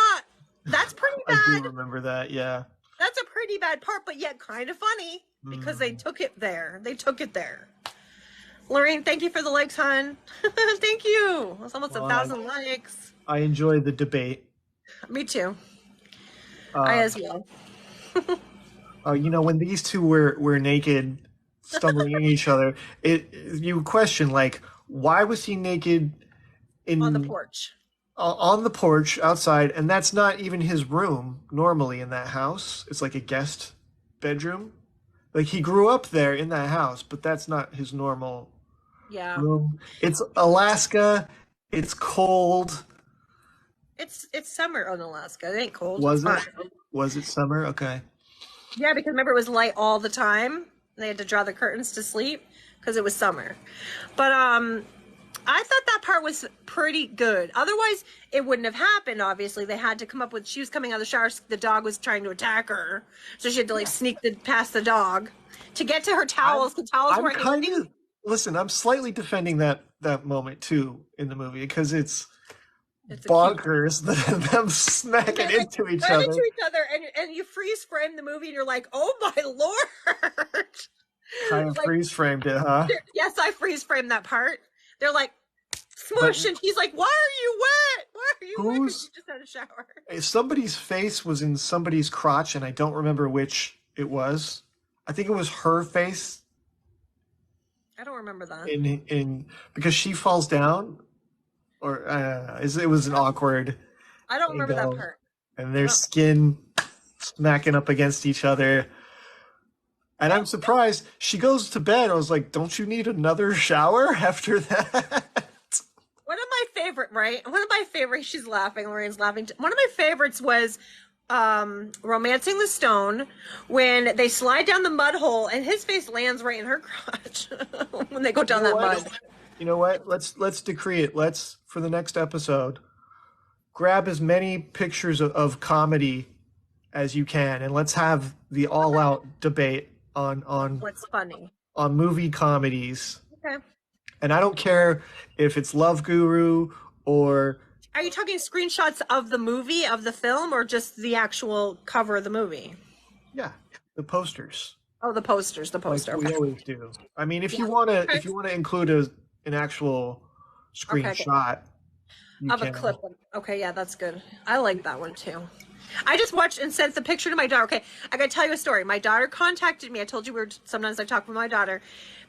[SPEAKER 2] pretty
[SPEAKER 1] I do
[SPEAKER 2] bad.
[SPEAKER 1] remember that, yeah.
[SPEAKER 2] That's a pretty bad part, but yet kind of funny because they took it there. They took it there. Lorraine, thank you for the likes, hon. Thank you. It's almost
[SPEAKER 1] Well,
[SPEAKER 2] 1,000 likes.
[SPEAKER 1] I enjoy the debate.
[SPEAKER 2] Me too. I
[SPEAKER 1] Uh,
[SPEAKER 2] as well.
[SPEAKER 1] when these two were naked, stumbling at each other, you question like, why was he naked
[SPEAKER 2] On the porch.
[SPEAKER 1] on the porch outside? And that's not even his room normally in that house. It's like a guest bedroom. Like he grew up there in that house, but that's not his normal
[SPEAKER 2] Yeah.
[SPEAKER 1] room. It's Alaska. It's cold.
[SPEAKER 2] It's summer in Alaska. It ain't cold.
[SPEAKER 1] Was
[SPEAKER 2] It's
[SPEAKER 1] it?
[SPEAKER 2] fine.
[SPEAKER 1] Was it summer? Okay.
[SPEAKER 2] Yeah, because remember it was light all the time. They had to draw the curtains to sleep because it was summer. But I thought that part was pretty good. Otherwise, it wouldn't have happened. Obviously, they had to come up with. She was coming out of the shower. The dog was trying to attack her, so she had to like sneak past the dog to get to her towels. The towels
[SPEAKER 1] I'm
[SPEAKER 2] weren't
[SPEAKER 1] kind
[SPEAKER 2] anything.
[SPEAKER 1] of listen. I'm slightly defending that moment too in the movie because it's
[SPEAKER 2] It's a cute.
[SPEAKER 1] bonkers them smacking
[SPEAKER 2] They're, like,
[SPEAKER 1] into each
[SPEAKER 2] run
[SPEAKER 1] other.
[SPEAKER 2] into each other, and you freeze frame the movie, and you're like, "Oh my lord!"
[SPEAKER 1] Kind of
[SPEAKER 2] Like,
[SPEAKER 1] freeze framed it, huh?
[SPEAKER 2] yes, I freeze framed that part. They're like, smush, and he's like, "Why are you wet? Why are you wet? 'Cause
[SPEAKER 1] Who's
[SPEAKER 2] you just had a shower."
[SPEAKER 1] somebody's face was in somebody's crotch, and I don't remember which it was. I think it was her face
[SPEAKER 2] I don't remember that.
[SPEAKER 1] in because she falls down, or it was an awkward
[SPEAKER 2] I don't remember that
[SPEAKER 1] angle,
[SPEAKER 2] part.
[SPEAKER 1] and their skin smacking up against each other. And I'm surprised she goes to bed. I was like, "Don't you need another shower after that?"
[SPEAKER 2] One of my favorite, right? One of my favorites. She's laughing. Lorraine's laughing. One of my favorites was Romancing the Stone, when they slide down the mud hole and his face lands right in her crotch when they go down that mud.
[SPEAKER 1] You know what? Let's decree it. Let's, for the next episode, grab as many pictures of comedy as you can, and let's have the all-out debate on
[SPEAKER 2] What's funny?
[SPEAKER 1] movie comedies.
[SPEAKER 2] Okay.
[SPEAKER 1] And I don't care if it's Love Guru or
[SPEAKER 2] Are you talking screenshots of the movie, of the film, or just the actual cover of the movie?
[SPEAKER 1] yeah, the posters
[SPEAKER 2] Oh, the posters, the
[SPEAKER 1] like
[SPEAKER 2] poster.
[SPEAKER 1] we
[SPEAKER 2] Okay.
[SPEAKER 1] always do. I mean, if you
[SPEAKER 2] Yeah.
[SPEAKER 1] want to
[SPEAKER 2] Okay.
[SPEAKER 1] if you want to include an actual
[SPEAKER 2] Okay.
[SPEAKER 1] screenshot, you
[SPEAKER 2] Of a
[SPEAKER 1] can.
[SPEAKER 2] clip. Okay, yeah, that's good. I like that one too. I just watched and sent the picture to my daughter. Okay, I gotta tell you a story. My daughter contacted me. I told you sometimes I talk with my daughter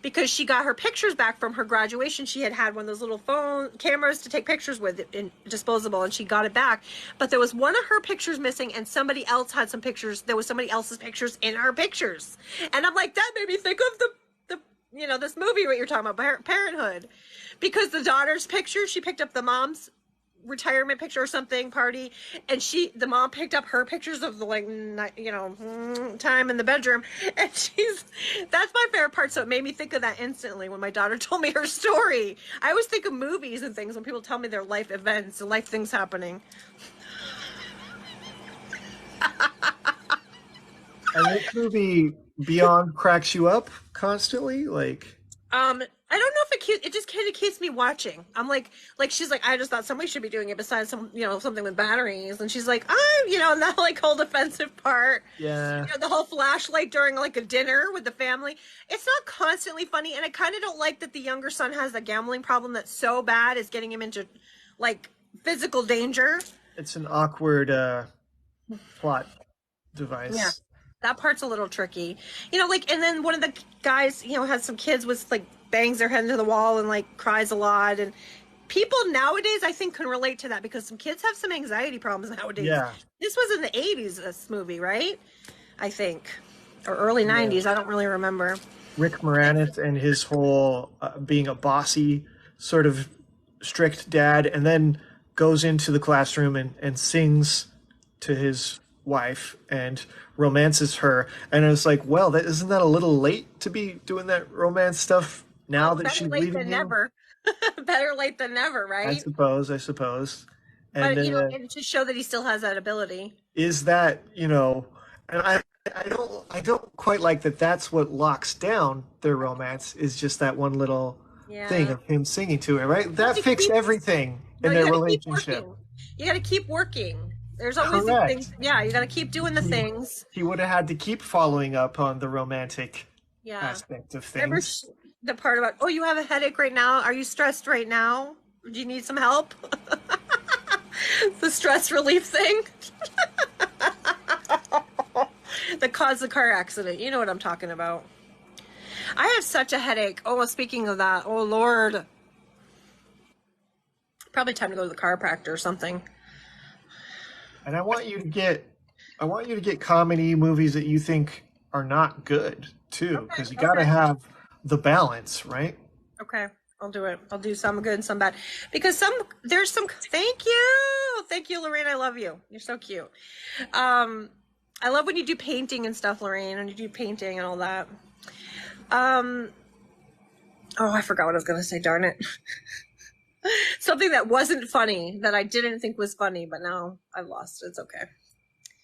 [SPEAKER 2] because she got her pictures back from her graduation. She had one of those little phone cameras to take pictures with, disposable, and she got it back. But there was one of her pictures missing, and somebody else had some pictures. There was somebody else's pictures in her pictures, and I'm like, that made me think of the this movie what you're talking about, Parenthood, because the daughter's picture, she picked up the mom's retirement picture or something party, and the mom picked up her pictures of the time in the bedroom, and that's my favorite part. So it made me think of that instantly when my daughter told me her story. I always think of movies and things when people tell me their life events and life things happening.
[SPEAKER 1] And this movie Beyond cracks you up constantly, like.
[SPEAKER 2] I don't know if it just kind of keeps me watching. I'm like she's like, I just thought somebody should be doing it besides something with batteries, and she's like, and that like whole defensive part.
[SPEAKER 1] Yeah.
[SPEAKER 2] The whole flashlight during like a dinner with the family. It's not constantly funny, and I kind of don't like that the younger son has a gambling problem that's so bad it's getting him into like physical danger.
[SPEAKER 1] It's an awkward plot device.
[SPEAKER 2] Yeah. That part's a little tricky. And then one of the guys, has some kids with like bangs their head into the wall and like cries a lot. And people nowadays, I think, can relate to that because some kids have some anxiety problems nowadays.
[SPEAKER 1] Yeah.
[SPEAKER 2] This was in the 80s, this movie, right? I think. Or early 90s. Yeah. I don't really remember.
[SPEAKER 1] Rick Moranis and his whole being a bossy, sort of strict dad, and then goes into the classroom and sings to his wife and romances her, and it's like, well, isn't that a little late to be doing that romance stuff now that she's leaving you? Better late than never.
[SPEAKER 2] Better late than never, right?
[SPEAKER 1] I suppose. And
[SPEAKER 2] but and to show that he still has that ability.
[SPEAKER 1] Is that and I don't quite like that. That's what locks down their romance is just that one little thing of him singing to her, right? That fixed everything in their relationship.
[SPEAKER 2] You got to keep working. There's always the things. Yeah, you got to keep doing the things.
[SPEAKER 1] He would have had to keep following up on the romantic aspect of things.
[SPEAKER 2] Remember the part about, oh, you have a headache right now? Are you stressed right now? Do you need some help? The stress relief thing that caused the car accident. You know what I'm talking about. I have such a headache. Oh, well, speaking of that, oh, Lord. Probably time to go to the chiropractor or something.
[SPEAKER 1] And I want you to get comedy movies that you think are not good too, because you got to have the balance, right?
[SPEAKER 2] Okay, I'll do it. I'll do some good and some bad, because there's some. Thank you, Lorraine. I love you. You're so cute. I love when you do painting and stuff, Lorraine, and you do painting and all that. Oh, I forgot what I was gonna say. Darn it. Something that wasn't funny, that I didn't think was funny, but now I've lost it. It's okay.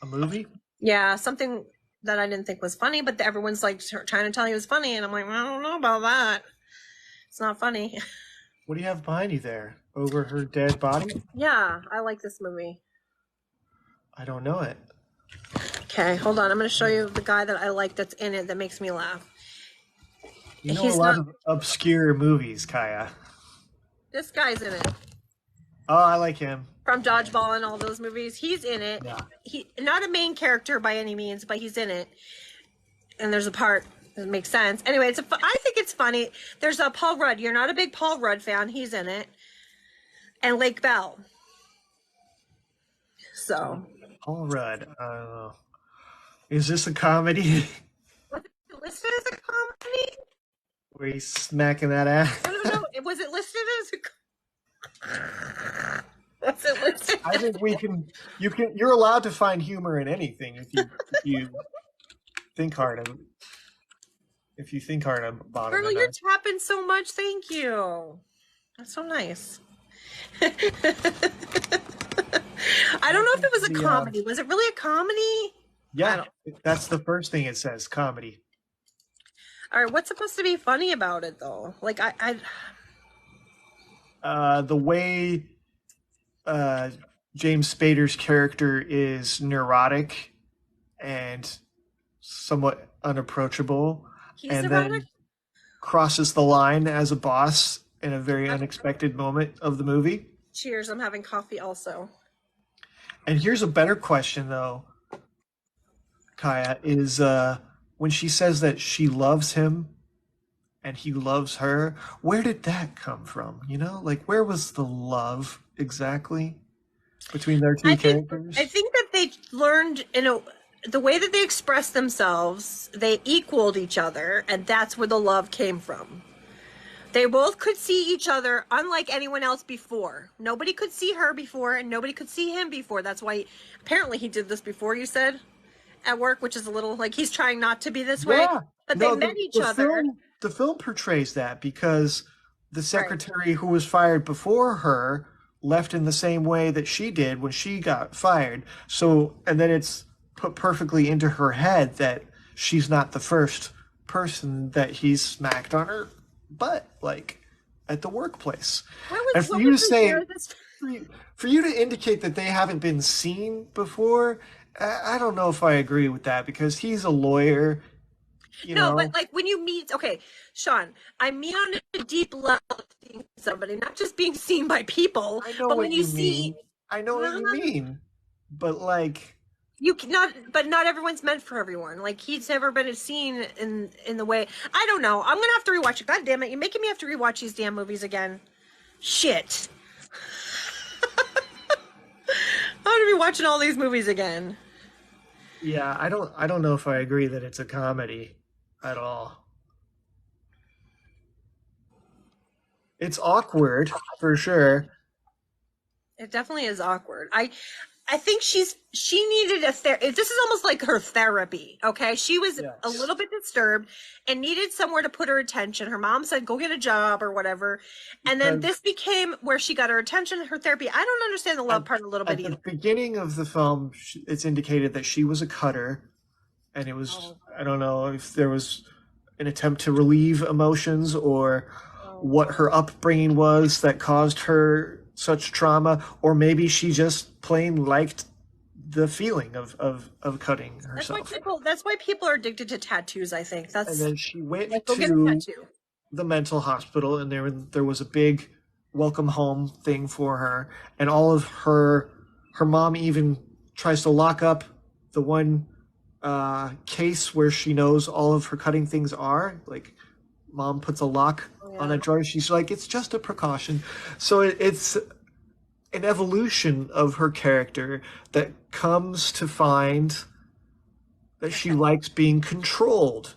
[SPEAKER 1] A movie?
[SPEAKER 2] Yeah, something that I didn't think was funny, but everyone's like trying to tell you it was funny, and I'm like, I don't know about that. It's not funny.
[SPEAKER 1] What do you have behind you there? Over her dead body?
[SPEAKER 2] Yeah, I like this movie.
[SPEAKER 1] I don't know it.
[SPEAKER 2] Okay, hold on. I'm going to show you the guy that I like that's in it that makes me laugh.
[SPEAKER 1] You know a lot of obscure movies, Kaya.
[SPEAKER 2] This guy's in it.
[SPEAKER 1] Oh, I like him.
[SPEAKER 2] From Dodgeball and all those movies. He's in it.
[SPEAKER 1] Yeah.
[SPEAKER 2] He not a main character by any means, but he's in it. And there's a part that makes sense. Anyway, I think it's funny. There's a Paul Rudd. You're not a big Paul Rudd fan. He's in it. And Lake Bell. So.
[SPEAKER 1] Paul Rudd. I don't know. Is this a comedy?
[SPEAKER 2] Was it listed as a comedy?
[SPEAKER 1] Were you smacking that ass?
[SPEAKER 2] No. Was it listed as a? Was it listed?
[SPEAKER 1] I think you're allowed to find humor in anything if you think hard. If you think hard about it.
[SPEAKER 2] Girl, you're tapping so much. Thank you. That's so nice. I don't know if it was a comedy. Was it really a comedy?
[SPEAKER 1] Yeah, that's the first thing it says, comedy.
[SPEAKER 2] All right, what's supposed to be funny about it, though? Like,
[SPEAKER 1] the way James Spader's character is neurotic and somewhat unapproachable, and then crosses the line as a boss in a very unexpected moment of the movie.
[SPEAKER 2] Cheers, I'm having coffee also.
[SPEAKER 1] And here's a better question, though, Kaya, is when she says that she loves him and he loves her, where did that come from? You know, like, where was the love exactly between their two characters?
[SPEAKER 2] I think that they learned, the way that they expressed themselves, they equaled each other, and that's where the love came from. They both could see each other, unlike anyone else before. Nobody could see her before, and nobody could see him before. That's why, apparently, he did this before, you said, at work, which is a little like he's trying not to be this way.
[SPEAKER 1] Yeah.
[SPEAKER 2] But they
[SPEAKER 1] No,
[SPEAKER 2] met each other.
[SPEAKER 1] the film portrays that because the
[SPEAKER 2] Right.
[SPEAKER 1] secretary who was fired before her left in the same way that she did when she got fired. So, and then it's put perfectly into her head that she's not the first person that he's smacked on her butt, like at the workplace. And for
[SPEAKER 2] What
[SPEAKER 1] you to
[SPEAKER 2] was the
[SPEAKER 1] say,
[SPEAKER 2] year of this?
[SPEAKER 1] for you to indicate that they haven't been seen before, I don't know if I agree with that because he's a lawyer, you
[SPEAKER 2] No, but
[SPEAKER 1] know.
[SPEAKER 2] like when you meet, okay, Sean, I mean on a deep level of seeing somebody, not just being seen by people,
[SPEAKER 1] I know
[SPEAKER 2] but when
[SPEAKER 1] what
[SPEAKER 2] you
[SPEAKER 1] you
[SPEAKER 2] see,
[SPEAKER 1] mean. I know what
[SPEAKER 2] no,
[SPEAKER 1] you mean. But like,
[SPEAKER 2] you cannot, but not everyone's meant for everyone. Like he's never been seen in the way. I don't know. I'm gonna have to rewatch it. God damn it, you're making me have to rewatch these damn movies again. Shit, I'm gonna be watching all these movies again.
[SPEAKER 1] yeah, I don't know if I agree that it's a comedy at all. It's awkward for sure.
[SPEAKER 2] It definitely is awkward. I think she needed a this is almost like her therapy, okay? She was a
[SPEAKER 1] Yes.
[SPEAKER 2] little bit disturbed and needed somewhere to put her attention. Her mom said go get a job or whatever. And then
[SPEAKER 1] Because
[SPEAKER 2] this became where she got her attention, her therapy. I don't understand the
[SPEAKER 1] at,
[SPEAKER 2] love part a little bit
[SPEAKER 1] at the
[SPEAKER 2] either.
[SPEAKER 1] beginning of the film, it's indicated that she was a cutter, and it was,
[SPEAKER 2] Oh,
[SPEAKER 1] I don't know if there was an attempt to relieve emotions or
[SPEAKER 2] oh.
[SPEAKER 1] what her upbringing was that caused her such trauma, or maybe she just plain liked the feeling of cutting herself.
[SPEAKER 2] That's why people are addicted to tattoos, I think.
[SPEAKER 1] And
[SPEAKER 2] That's
[SPEAKER 1] then she went
[SPEAKER 2] like go get a
[SPEAKER 1] to
[SPEAKER 2] tattoo.
[SPEAKER 1] the mental hospital, and there was a big welcome home thing for her, and all of her mom even tries to lock up the one case where she knows all of her cutting things are. Like, mom puts a lock
[SPEAKER 2] Oh,
[SPEAKER 1] on
[SPEAKER 2] yeah.
[SPEAKER 1] a drawer. She's like, it's just a precaution. So it's an evolution of her character that comes to find that she likes being controlled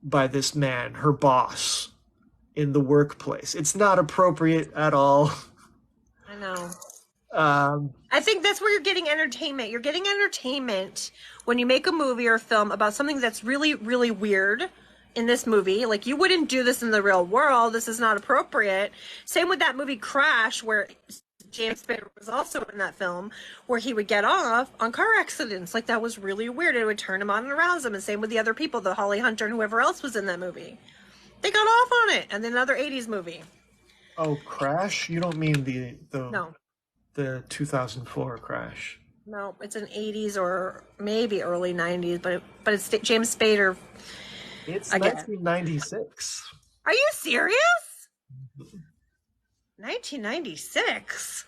[SPEAKER 1] by this man, her boss, in the workplace. It's not appropriate at all.
[SPEAKER 2] I know.
[SPEAKER 1] Um,
[SPEAKER 2] I think that's where you're getting entertainment. You're getting entertainment when you make a movie or a film about something that's really, really weird in this movie. Like, you wouldn't do this in the real world. This is not appropriate. Same with that movie Crash, where James Spader was also in that film, where he would get off on car accidents. Like, that was really weird. It would turn him on and arouse him. And same with the other people, the Holly Hunter and whoever else was in that movie. They got off on it. And then another 80s movie.
[SPEAKER 1] oh, Crash? You don't mean
[SPEAKER 2] No.
[SPEAKER 1] the 2004 Crash?
[SPEAKER 2] No, it's an 80s or maybe early 90s, but it's James Spader
[SPEAKER 1] It's
[SPEAKER 2] again.
[SPEAKER 1] 1996.
[SPEAKER 2] Are you serious? 1996.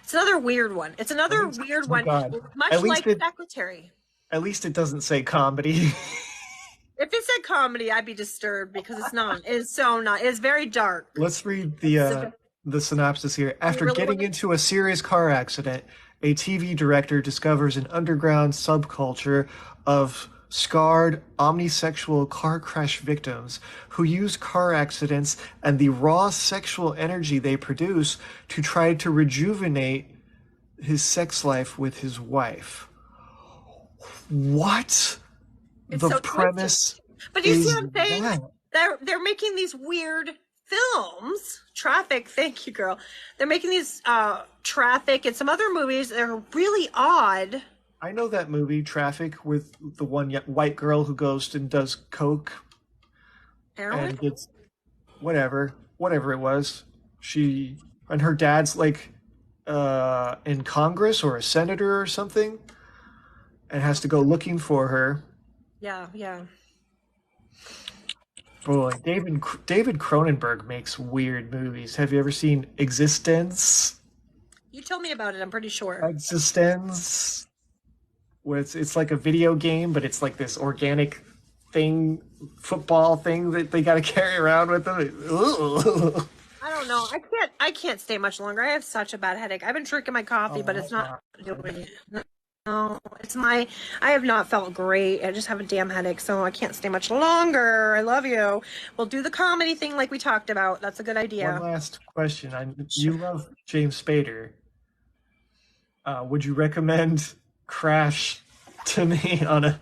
[SPEAKER 2] It's another weird one. It's another weird
[SPEAKER 1] Oh
[SPEAKER 2] one,
[SPEAKER 1] God.
[SPEAKER 2] much
[SPEAKER 1] At least
[SPEAKER 2] like Secretary.
[SPEAKER 1] at least it doesn't say comedy.
[SPEAKER 2] If it said comedy, I'd be disturbed because it's not. It is so not. It is very dark.
[SPEAKER 1] Let's read
[SPEAKER 2] It's
[SPEAKER 1] the synopsis here. After
[SPEAKER 2] really
[SPEAKER 1] getting
[SPEAKER 2] wanna-
[SPEAKER 1] into a serious car accident, a TV director discovers an underground subculture of scarred omnisexual car crash victims who use car accidents and the raw sexual energy they produce to try to rejuvenate his sex life with his wife. What?
[SPEAKER 2] It's
[SPEAKER 1] The
[SPEAKER 2] so
[SPEAKER 1] premise
[SPEAKER 2] twisted. But you see
[SPEAKER 1] is
[SPEAKER 2] what I'm saying?
[SPEAKER 1] that.
[SPEAKER 2] They're making these weird films. Traffic, thank you, girl. They're making these Traffic and some other movies that are really odd.
[SPEAKER 1] I know that movie, Traffic, with the one white girl who goes and does coke
[SPEAKER 2] Heroin?
[SPEAKER 1] and gets whatever it was. She and her dad's like in Congress or a senator or something, and has to go looking for her.
[SPEAKER 2] Yeah, yeah.
[SPEAKER 1] Boy, David Cronenberg makes weird movies. Have you ever seen Existence?
[SPEAKER 2] You told me about it, I'm pretty sure.
[SPEAKER 1] Existence, where it's like a video game, but it's like this organic thing, football thing that they got to carry around with them. Ugh.
[SPEAKER 2] I don't know. I can't stay much longer. I have such a bad headache. I've been drinking my coffee, but it's not doing it. No, I have not felt great. I just have a damn headache, so I can't stay much longer. I love you. We'll do the comedy thing like we talked about. That's a good
[SPEAKER 1] One
[SPEAKER 2] idea.
[SPEAKER 1] last question.
[SPEAKER 2] Sure.
[SPEAKER 1] You love James Spader. Would you recommend Crash to me on a?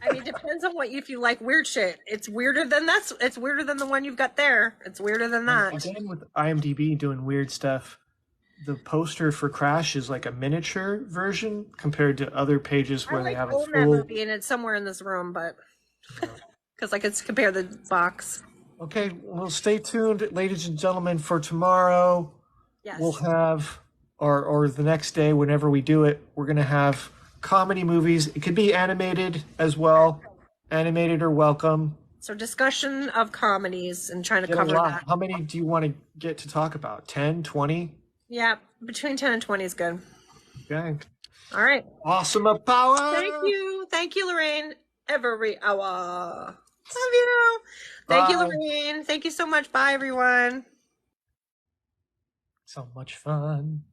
[SPEAKER 2] I mean, depends on if you like weird shit. It's weirder than the one you've got there. It's weirder than that.
[SPEAKER 1] Again, with IMDb doing weird stuff, the poster for Crash is like a miniature version compared to other pages
[SPEAKER 2] I
[SPEAKER 1] where they
[SPEAKER 2] like
[SPEAKER 1] have a
[SPEAKER 2] own that
[SPEAKER 1] full.
[SPEAKER 2] movie and it's somewhere in this room, but because I could compare the box.
[SPEAKER 1] Okay, well, stay tuned, ladies and gentlemen, for tomorrow. We'll
[SPEAKER 2] Yes.
[SPEAKER 1] have, or the next day, whenever we do it, we're gonna have comedy movies. It could be animated as well. Animated or welcome.
[SPEAKER 2] So discussion of comedies and trying to
[SPEAKER 1] Get a
[SPEAKER 2] cover
[SPEAKER 1] lot.
[SPEAKER 2] that.
[SPEAKER 1] How many do you want to get to talk about? 10, 20?
[SPEAKER 2] Yeah, between 10 and 20 is good.
[SPEAKER 1] Okay.
[SPEAKER 2] All right.
[SPEAKER 1] Awesome power.
[SPEAKER 2] Thank you. Thank you, Lorraine. Every hour. Love you. Thank you,
[SPEAKER 1] Bye.
[SPEAKER 2] Lorraine. Thank you so much. Bye, everyone.
[SPEAKER 1] So much fun.